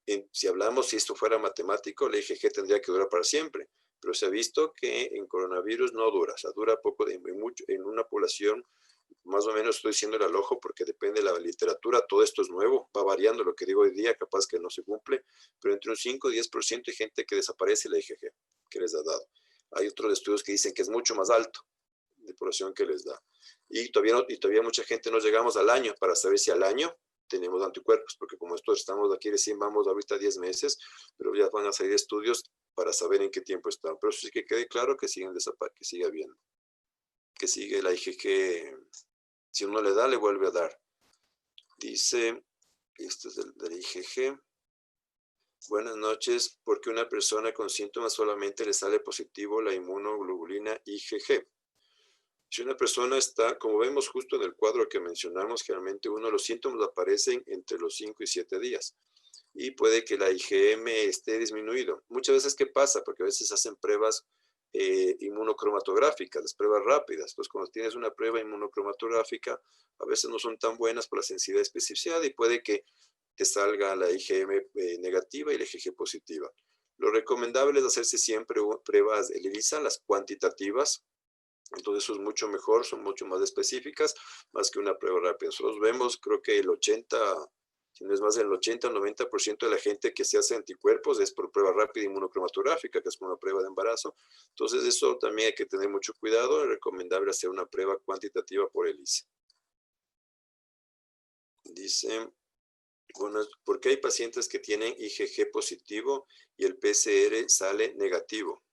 si esto fuera matemático, la IgG tendría que durar para siempre, pero se ha visto que en coronavirus no dura, o sea, dura poco, en una población, más o menos estoy diciéndole al ojo porque depende de la literatura, todo esto es nuevo, va variando lo que digo hoy día, capaz que no se cumple, pero entre un 5 y 10% hay gente que desaparece la IgG, que les ha dado. Hay otros estudios que dicen que es mucho más alto de población que les da. Y todavía mucha gente no llegamos al año para saber si al año tenemos anticuerpos, porque como estamos aquí recién, vamos ahorita 10 meses, pero ya van a salir estudios para saber en qué tiempo están. Pero sí que quede claro que sigue habiendo, que sigue la IgG, si uno le da, le vuelve a dar. Dice, esto es del IgG. Buenas noches, ¿por qué una persona con síntomas solamente le sale positivo la inmunoglobulina IgG? Si una persona está, como vemos justo en el cuadro que mencionamos, generalmente los síntomas aparecen entre los 5 y 7 días. Y puede que la IgM esté disminuido. Muchas veces, ¿qué pasa? Porque a veces hacen pruebas inmunocromatográficas, las pruebas rápidas. Entonces, cuando tienes una prueba inmunocromatográfica, a veces no son tan buenas por la sensibilidad y especificidad y puede que te salga la IgM negativa y la IgG positiva. Lo recomendable es hacerse siempre pruebas de ELISA, las cuantitativas. Entonces eso es mucho mejor, son mucho más específicas, más que una prueba rápida. Nosotros vemos, creo que el 80, si no es más del 80 o 90% de la gente que se hace anticuerpos es por prueba rápida inmunocromatográfica, que es una prueba de embarazo. Entonces eso también hay que tener mucho cuidado. Es recomendable hacer una prueba cuantitativa por ELISA. Dice, bueno, ¿por qué hay pacientes que tienen IgG positivo y el PCR sale negativo?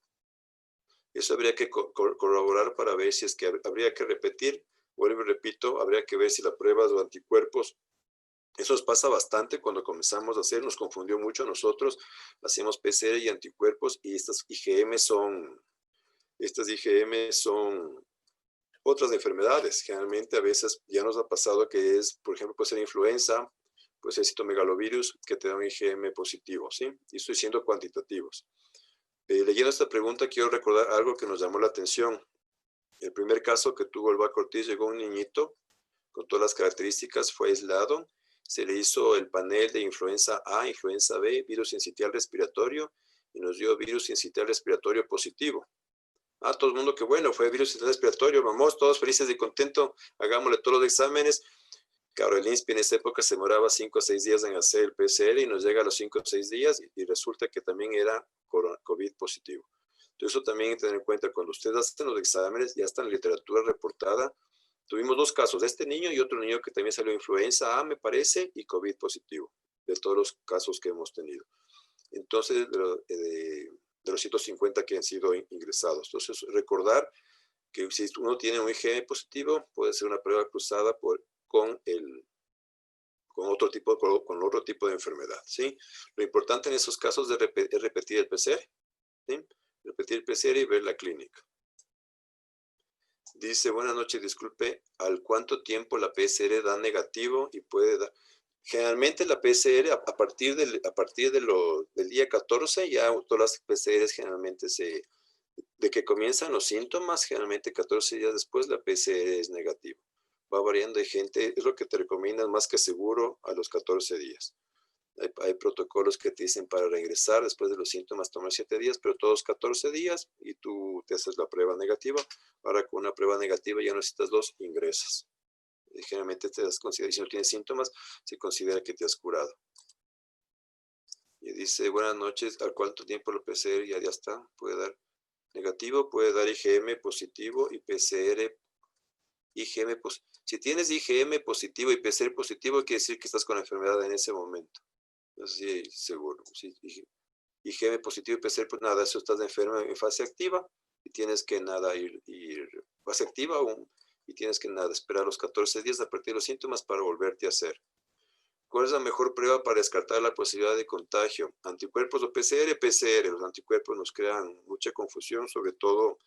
Eso habría que corroborar para ver si es que habría que repetir. Vuelvo y repito, habría que ver si la prueba de anticuerpos, eso nos pasa bastante cuando comenzamos a hacer, nos confundió mucho a nosotros, hacemos PCR y anticuerpos y estas IgM son otras enfermedades. Generalmente a veces ya nos ha pasado que es, por ejemplo, puede ser influenza, puede ser citomegalovirus que te da un IgM positivo, ¿sí? Y estoy siendo cuantitativos. Leyendo esta pregunta, quiero recordar algo que nos llamó la atención. El primer caso que tuvo el Baco Ortiz, llegó un niñito con todas las características, fue aislado, se le hizo el panel de influenza A, influenza B, virus sincitial respiratorio, y nos dio virus sincitial respiratorio positivo. Todo el mundo, que bueno, fue virus sincitial respiratorio, vamos, todos felices y contentos, hagámosle todos los exámenes. Claro, el INSPI en esa época se demoraba 5 o 6 días en hacer el PCR y nos llega a los 5 o 6 días y resulta que también era COVID positivo. Entonces, eso también hay que tener en cuenta cuando ustedes hacen los exámenes, ya está en la literatura reportada. Tuvimos 2 casos, este niño y otro niño que también salió influenza A, me parece, y COVID positivo, de todos los casos que hemos tenido. Entonces, de los 150 que han sido ingresados. Entonces, recordar que si uno tiene un IgM positivo, puede ser una prueba cruzada con otro tipo de enfermedad, ¿sí? Lo importante en esos casos es repetir el PCR, ¿sí? Repetir el PCR y ver la clínica. Dice, buenas noches, disculpe, ¿al cuánto tiempo la PCR da negativo y puede dar? Generalmente la PCR a partir del día 14, ya todas las PCRs generalmente de que comienzan los síntomas, generalmente 14 días después la PCR es negativa. Va variando de gente, es lo que te recomiendan más que seguro a los 14 días. Hay protocolos que te dicen para regresar después de los síntomas tomar 7 días, pero todos 14 días y tú te haces la prueba negativa. Ahora con una prueba negativa ya no necesitas 2, ingresas. Generalmente te das considera, si no tienes síntomas, se considera que te has curado. Y dice, buenas noches, ¿a cuánto tiempo el PCR ya está? Puede dar negativo, puede dar IgM positivo y PCR IgM positivo. Si tienes IgM positivo y PCR positivo, quiere decir que estás con la enfermedad en ese momento. Sí, seguro. Sí, IgM positivo y PCR, pues nada, eso estás enfermo en fase activa y tienes que nada ir fase activa y tienes que nada esperar los 14 días a partir de los síntomas para volverte a hacer. ¿Cuál es la mejor prueba para descartar la posibilidad de contagio? ¿Anticuerpos o PCR? PCR. Los anticuerpos nos crean mucha confusión, sobre todo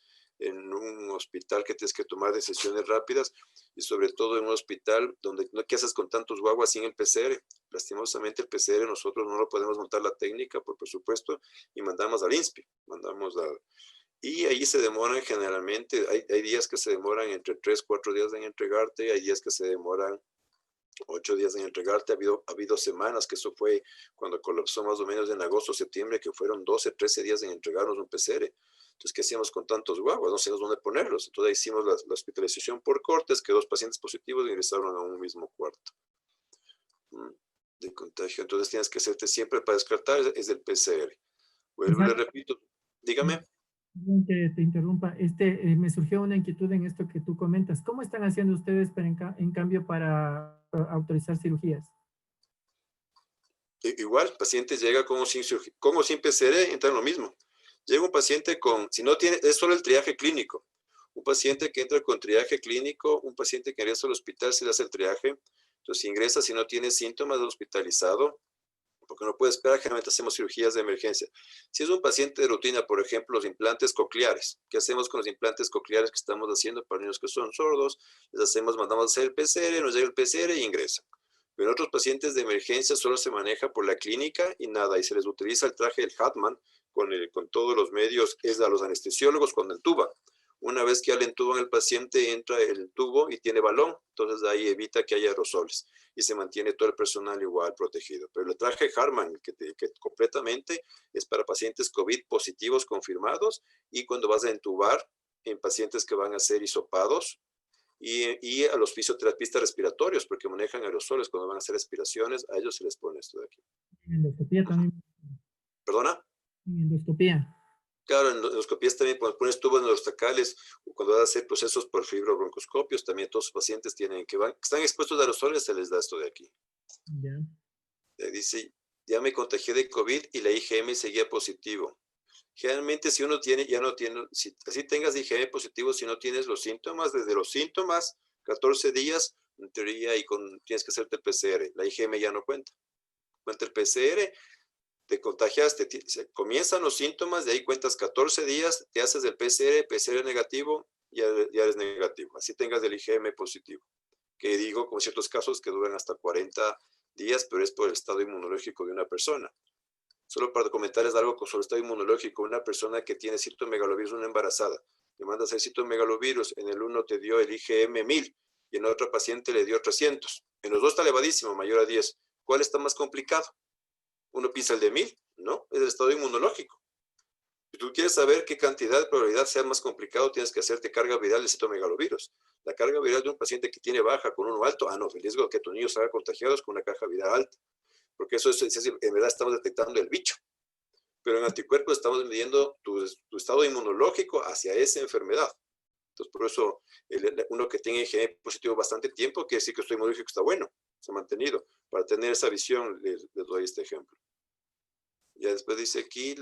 en un hospital que tienes que tomar decisiones rápidas y sobre todo en un hospital donde ¿qué haces con tantos guaguas sin el PCR? Lastimosamente el PCR nosotros no lo podemos montar la técnica por presupuesto y mandamos al INSPI, y ahí se demoran generalmente, hay días que se demoran entre 3, 4 días en entregarte, hay días que se demoran 8 días en entregarte. Ha habido semanas que eso fue cuando colapsó más o menos en agosto, septiembre, que fueron 12, 13 días en entregarnos un PCR. Entonces, ¿qué hacíamos con tantos guaguas? No sabíamos dónde ponerlos. Entonces, hicimos la hospitalización por cortes, que 2 pacientes positivos ingresaron a un mismo cuarto de contagio. Entonces, tienes que hacerte siempre para descartar, es el PCR. Vuelvo, le repito, dígame. Que te interrumpa, me surgió una inquietud en esto que tú comentas. ¿Cómo están haciendo ustedes en cambio para autorizar cirugías? Igual, paciente llega como sin PCR, entra en lo mismo. Llega un paciente si no tiene, es solo el triaje clínico. Un paciente que entra con triaje clínico, un paciente que ingresa al hospital, se le hace el triaje. Entonces, si ingresa, si no tiene síntomas, es hospitalizado, porque no puede esperar. Generalmente hacemos cirugías de emergencia. Si es un paciente de rutina, por ejemplo, los implantes cocleares, ¿qué hacemos con los implantes cocleares que estamos haciendo para niños que son sordos? Mandamos a hacer el PCR, nos llega el PCR y ingresan. Pero en otros pacientes de emergencia solo se maneja por la clínica y nada, y se les utiliza el traje del Hatman con todos los medios, es a los anestesiólogos cuando entuban. Una vez que ya le entuban el paciente, entra el tubo y tiene balón, entonces ahí evita que haya aerosoles y se mantiene todo el personal igual protegido. Pero el traje Hartmann, que completamente es para pacientes COVID positivos confirmados y cuando vas a entubar en pacientes que van a ser hisopados y a los fisioterapistas respiratorios, porque manejan aerosoles cuando van a hacer aspiraciones, a ellos se les pone esto de aquí. Endoscopía también. ¿Perdona? Endoscopía. Claro, en endoscopías también, cuando pones tubos en los tacales, o cuando vas a hacer procesos por fibrobroncoscopios, también todos los pacientes que están expuestos a aerosoles, se les da esto de aquí. Ya. Dice, ya me contagié de COVID y la IgM seguía positivo. Generalmente si uno tiene, ya no tiene, si así tengas IgM positivo, si no tienes los síntomas, desde los síntomas, 14 días, en teoría, tienes que hacerte el PCR. La IgM ya no cuenta. Cuenta el PCR, te contagiaste, comienzan los síntomas, de ahí cuentas 14 días, te haces el PCR negativo, ya eres negativo. Así tengas el IgM positivo. Que digo, con ciertos casos que duran hasta 40 días, pero es por el estado inmunológico de una persona. Solo para comentarles algo sobre el estado inmunológico. Una persona que tiene citomegalovirus, una embarazada, le manda a hacer citomegalovirus, en el uno te dio el IgM 1000 y en otro paciente le dio 300. En los dos está elevadísimo, mayor a 10. ¿Cuál está más complicado? ¿Uno piensa el de 1000? No, es el estado inmunológico. Si tú quieres saber qué cantidad de probabilidad sea más complicado, tienes que hacerte carga viral de citomegalovirus. La carga viral de un paciente que tiene baja con uno alto, no, el riesgo de que tu niño salga contagiados con una carga viral alta. Porque eso es, en verdad estamos detectando el bicho. Pero en anticuerpos estamos midiendo tu estado inmunológico hacia esa enfermedad. Entonces, por eso, uno que tiene IgM positivo bastante tiempo, quiere decir que el estado inmunológico está bueno, se ha mantenido. Para tener esa visión, les doy este ejemplo. Ya después dice aquí,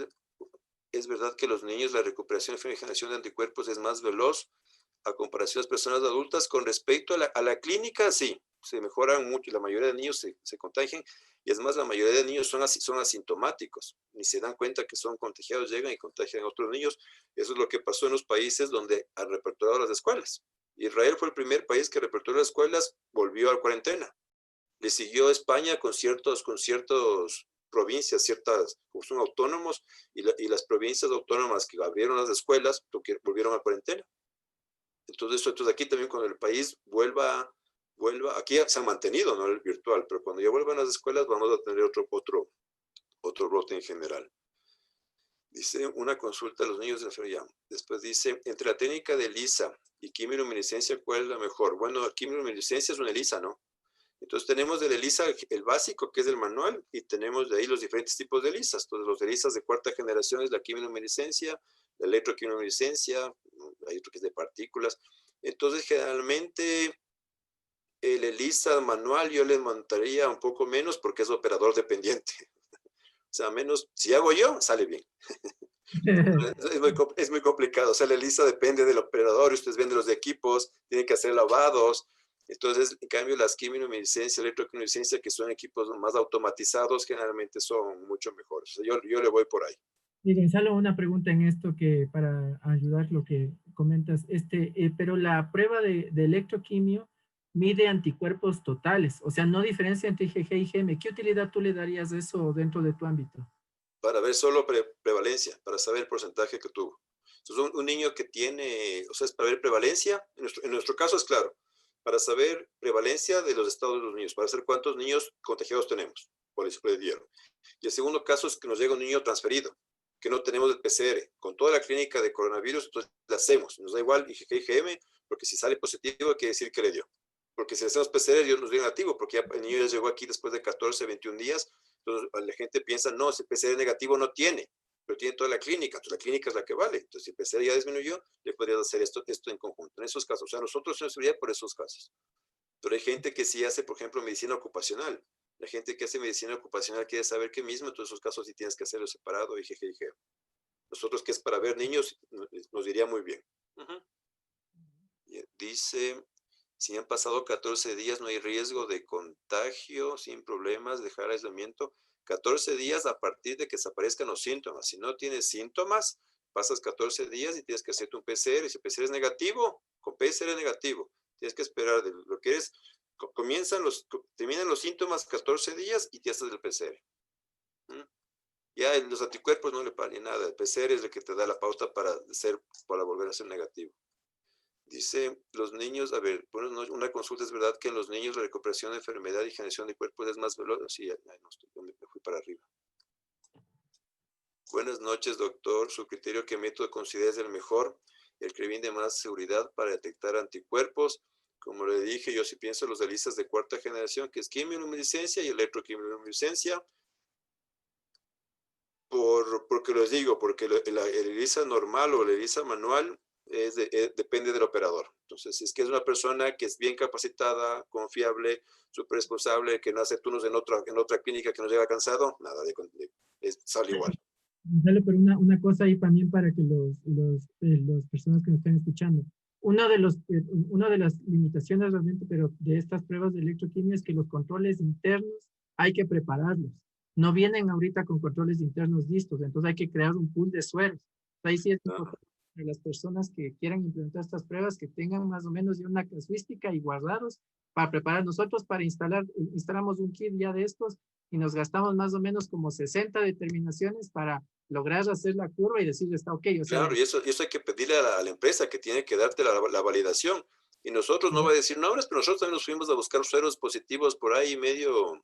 es verdad que los niños, la recuperación y generación de anticuerpos es más veloz a comparación de las personas adultas. Con respecto a la clínica, sí, se mejoran mucho. La mayoría de niños se contagian. Y es más, la mayoría de niños son asintomáticos, ni se dan cuenta que son contagiados, llegan y contagian a otros niños. Eso es lo que pasó en los países donde han reaperturado las escuelas. Israel fue el primer país que reaperturó las escuelas, volvió a cuarentena. Le siguió España con ciertas provincias, ciertas, como son autónomos, y las provincias autónomas que abrieron las escuelas volvieron a cuarentena. Entonces aquí también cuando el país vuelva, aquí se han mantenido, ¿no? El virtual, pero cuando ya vuelvan las escuelas vamos a tener otro brote en general. Dice, una consulta a los niños de la enfermedad. Después dice, entre la técnica de ELISA y quimiluminiscencia, ¿cuál es la mejor? Bueno, quimiluminiscencia es una ELISA, ¿no? Entonces tenemos del ELISA el básico, que es el manual, y tenemos de ahí los diferentes tipos de ELISAs. Entonces los ELISAs de cuarta generación es la quimiluminiscencia, la electroquimiluminiscencia, hay otro que es de partículas. Entonces generalmente el ELISA manual yo le montaría un poco menos porque es operador dependiente. O sea, menos, si hago yo, sale bien. Es muy complicado. O sea, la ELISA depende del operador, ustedes ven de los equipos, tienen que hacer lavados. Entonces, en cambio, las quimiluminiscencia, electroquimiluminiscencia, que son equipos más automatizados, generalmente son mucho mejores. O sea, yo le voy por ahí. Y Gonzalo, una pregunta en esto que para ayudar lo que comentas, pero la prueba de electroquimio mide anticuerpos totales, o sea, no diferencia entre IgG y IgM. ¿Qué utilidad tú le darías a eso dentro de tu ámbito? Para ver solo prevalencia, para saber el porcentaje que tuvo. Entonces, un niño que tiene, o sea, es para ver prevalencia, en nuestro caso es claro, para saber prevalencia de los estados de los niños, para saber cuántos niños contagiados tenemos, por eso le dieron. Y el segundo caso es que nos llega un niño transferido, que no tenemos el PCR. Con toda la clínica de coronavirus, entonces la hacemos. Nos da igual IgG, IgM, porque si sale positivo, quiere decir que le dio. Porque si le hacemos PCR, Dios nos dio negativo, porque ya el niño ya llegó aquí después de 14, 21 días. Entonces la gente piensa, no, si el PCR negativo no tiene, pero tiene toda la clínica. Entonces la clínica es la que vale. Entonces si el PCR ya disminuyó, le podrías hacer esto en conjunto. En esos casos, o sea, nosotros tenemos seguridad por esos casos. Pero hay gente que sí hace, por ejemplo, medicina ocupacional. La gente que hace medicina ocupacional quiere saber qué mismo, en todos esos casos sí tienes que hacerlo separado, IgG, IgM. Nosotros que es para ver niños, nos diría muy bien. Dice, si han pasado 14 días no hay riesgo de contagio, sin problemas, dejar aislamiento. 14 días a partir de que desaparezcan los síntomas. Si no tienes síntomas, pasas 14 días y tienes que hacerte un PCR. Y si el PCR es negativo, con PCR negativo, tienes que esperar de lo que es, terminan los síntomas 14 días y te haces el PCR. Ya los anticuerpos no le pagan nada. El PCR es el que te da la pauta para volver a ser negativo. Dice, los niños, a ver, una consulta, ¿es verdad que en los niños la recuperación de enfermedad y generación de cuerpos es más veloz? Sí, no, me fui para arriba. Buenas noches, doctor. Su criterio, ¿qué método considera es el mejor? El que brinde más seguridad para detectar anticuerpos. Como le dije, yo sí pienso en los ELISAs de cuarta generación, que es quimiluminiscencia y electroquimiluminiscencia. Porque les digo, porque el ELISA normal o el ELISA manual depende del operador. Entonces, si es que es una persona que es bien capacitada, confiable, súper responsable, que no hace turnos en otra clínica que no llega cansado, nada, sale igual. Dale, pero una cosa ahí también para que las personas que nos estén escuchando. Una de las limitaciones realmente, pero de estas pruebas de electroquimia es que los controles internos hay que prepararlos. No vienen ahorita con controles internos listos, entonces hay que crear un pool de sueros. Ahí sí es importante para las personas que quieran implementar estas pruebas que tengan más o menos ya una casuística y guardados para preparar. Nosotros para instalamos un kit ya de estos y nos gastamos más o menos como 60 determinaciones para lograr hacer la curva y decirle está ok. O sea, Claro, y eso hay que pedirle a la empresa que tiene que darte la validación. Y nosotros no va a decir nombres, pero nosotros también nos fuimos a buscar usuarios positivos por ahí medio,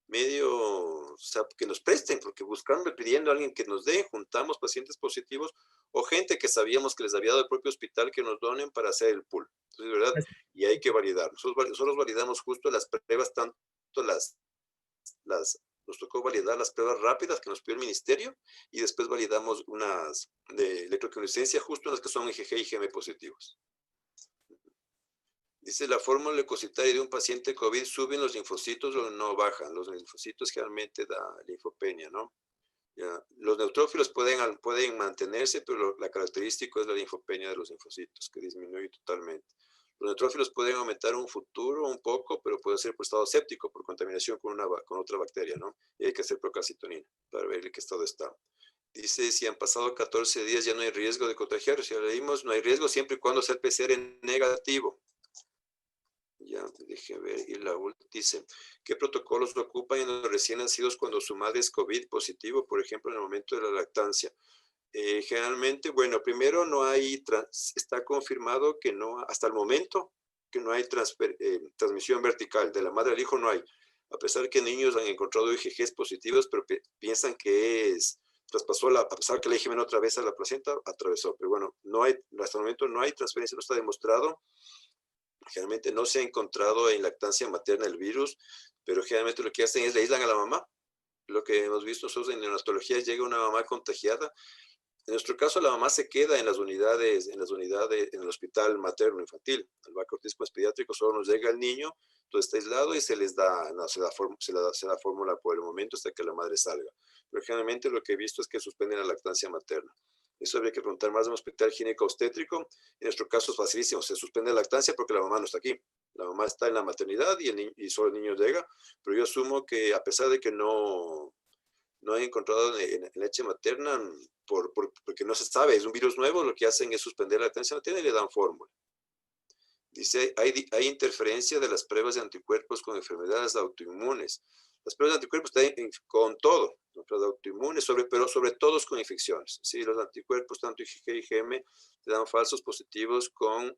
o sea, que nos presten, porque buscando, pidiendo a alguien que nos dé, juntamos pacientes positivos o gente que sabíamos que les había dado el propio hospital que nos donen para hacer el pool. Entonces, ¿verdad? Y hay que validar. Nosotros validamos justo las pruebas, tanto nos tocó validar las pruebas rápidas que nos pidió el ministerio y después validamos unas de electroquinescencia justo las que son IgG y IgM positivos. Dice, la fórmula leucocitaria de un paciente COVID, ¿suben los linfocitos o no bajan? Los linfocitos generalmente da linfopenia, ¿no? Ya. Los neutrófilos pueden mantenerse, pero la característica es la linfopenia de los linfocitos, que disminuye totalmente. Los neutrófilos pueden aumentar un futuro un poco, pero puede ser por estado séptico, por contaminación con otra bacteria, ¿no? Y hay que hacer procalcitonina para ver en qué estado está. Dice, si han pasado 14 días ya no hay riesgo de contagiar. Si ya leímos, no hay riesgo siempre y cuando sea el PCR negativo. Ya, déjeme ver. Y la última dice, ¿qué protocolos ocupan en los recién nacidos cuando su madre es COVID positivo, por ejemplo, en el momento de la lactancia? Generalmente, bueno, primero no hay, está confirmado que no, hasta el momento, que no hay transmisión vertical, de la madre al hijo no hay. A pesar que niños han encontrado IgGs positivos, pero piensan que es, a pesar que la IgM otra vez a la placenta, atravesó. Pero bueno, no hay, hasta el momento no hay transferencia, no está demostrado. Generalmente no se ha encontrado en lactancia materna el virus, pero generalmente lo que hacen es le aíslan a la mamá. Lo que hemos visto nosotros en neonatología, llega una mamá contagiada. En nuestro caso, la mamá se queda en las unidades, en el hospital materno infantil. El Ortiz pediátrico solo nos llega el niño, entonces está aislado y se les da, se da fórmula por el momento hasta que la madre salga. Pero generalmente lo que he visto es que suspenden la lactancia materna. Eso habría que preguntar más de un hospital gineco-obstétrico. En nuestro caso es facilísimo, se suspende la lactancia porque la mamá no está aquí. La mamá está en la maternidad y solo el niño llega, pero yo asumo que a pesar de que no he encontrado en leche materna, porque no se sabe, es un virus nuevo, lo que hacen es suspender la lactancia materna y le dan fórmula. Dice, hay interferencia de las pruebas de anticuerpos con enfermedades autoinmunes. Las pruebas de anticuerpos están con todo, las pruebas autoinmunes, pero sobre todo con infecciones. Sí, los anticuerpos, tanto IgG y IgM, te dan falsos positivos con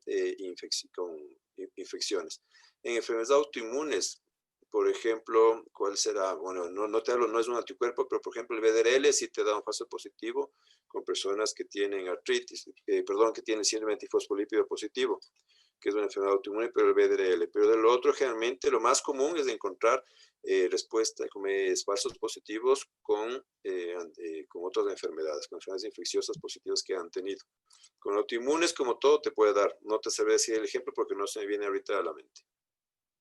infecciones. En enfermedades autoinmunes, por ejemplo, ¿cuál será? Bueno, no te hablo, no es un anticuerpo, pero por ejemplo el VDRL sí te da un falso positivo con personas que tienen artritis, que tienen síndrome antifosfolípido positivo, que es una enfermedad autoinmune, pero el VDRL. Pero de lo otro, generalmente, lo más común es encontrar falsos positivos con otras enfermedades, con enfermedades infecciosas positivas que han tenido. Con autoinmunes, como todo, te puede dar. No te sabré decir el ejemplo porque no se me viene ahorita a la mente.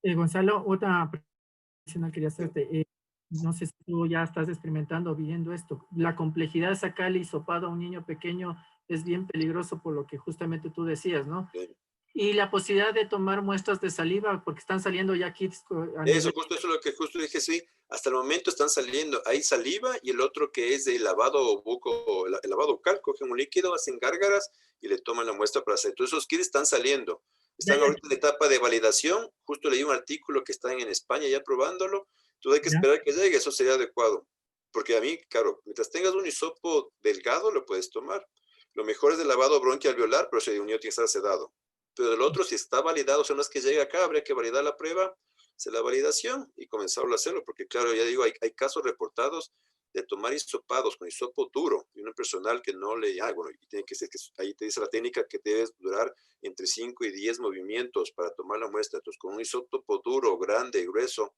Gonzalo, otra pregunta quería hacerte. No sé si tú ya estás experimentando, viendo esto. La complejidad de sacarle hisopado a un niño pequeño es bien peligroso por lo que justamente tú decías, ¿no? Sí. Y la posibilidad de tomar muestras de saliva, porque están saliendo ya kits Eso es lo que justo dije, sí. Hasta el momento están saliendo. Hay saliva y el otro que es de lavado buco, el lavado bucal, cogen un líquido, hacen gárgaras y le toman la muestra para hacer. Todos esos kits están saliendo. Están ahorita en etapa de validación. Justo leí un artículo que están en España ya probándolo. Entonces hay que esperar que llegue. Eso sería adecuado. Porque a mí, claro, mientras tengas un hisopo delgado, lo puedes tomar. Lo mejor es el lavado bronquialveolar, pero ese niño tiene que estar sedado. Pero el otro, si está validado, o sea, no es que llegue acá, habría que validar la prueba, hacer la validación y comenzarlo a hacerlo, porque claro, ya digo, hay casos reportados de tomar hisopados con hisopo duro y un personal que no le, bueno, y tiene que ser que ahí te dice la técnica que debes durar entre 5 y 10 movimientos para tomar la muestra. Entonces, con un isótopo duro, grande, grueso,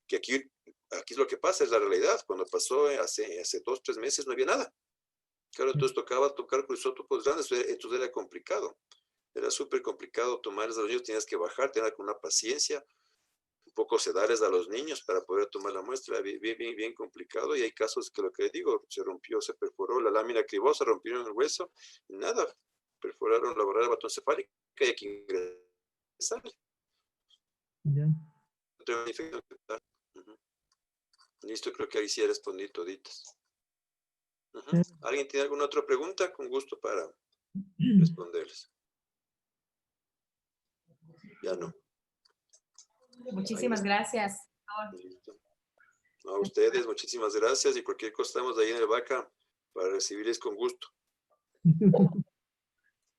que aquí es lo que pasa, es la realidad. Cuando pasó hace 2, 3 meses no había nada. Claro, entonces tocaba tocar con isótopos grandes, entonces era complicado. Era súper complicado tomarles a los niños, tenías que bajar, tener con una paciencia, un poco sedarles a los niños para poder tomar la muestra, bien complicado. Y hay casos que lo que digo, se rompió, se perforó la lámina cribosa, rompieron el hueso, y nada, perforaron la barrera hepatoencefálica y hay que ingresar. Listo, creo que ahí sí he respondido toditas. ¿Alguien tiene alguna otra pregunta? Con gusto para responderles. Ya no. Muchísimas gracias. Listo. A ustedes, muchísimas gracias y cualquier cosa estamos ahí en el VACA para recibirles con gusto.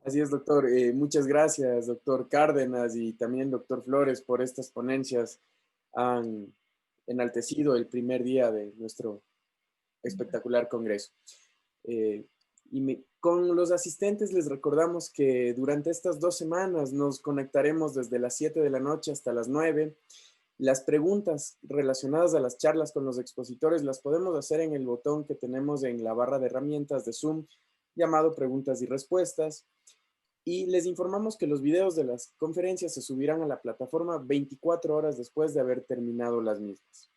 Así es, doctor. Muchas gracias, doctor Cárdenas y también doctor Flores, por estas ponencias. Han enaltecido el primer día de nuestro espectacular congreso. Con los asistentes les recordamos que durante estas 2 semanas nos conectaremos desde las 7 de la noche hasta las 9. Las preguntas relacionadas a las charlas con los expositores las podemos hacer en el botón que tenemos en la barra de herramientas de Zoom llamado Preguntas y Respuestas. Y les informamos que los videos de las conferencias se subirán a la plataforma 24 horas después de haber terminado las mismas.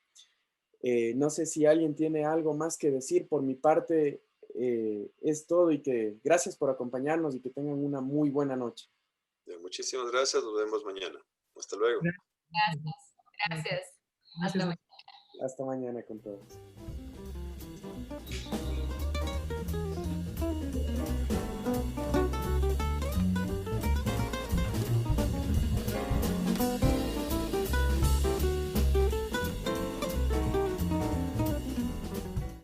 No sé si alguien tiene algo más que decir. Por mi parte, es todo y que gracias por acompañarnos y que tengan una muy buena noche. Muchísimas gracias, nos vemos mañana. Hasta luego. Gracias. Hasta mañana. Hasta mañana con todos.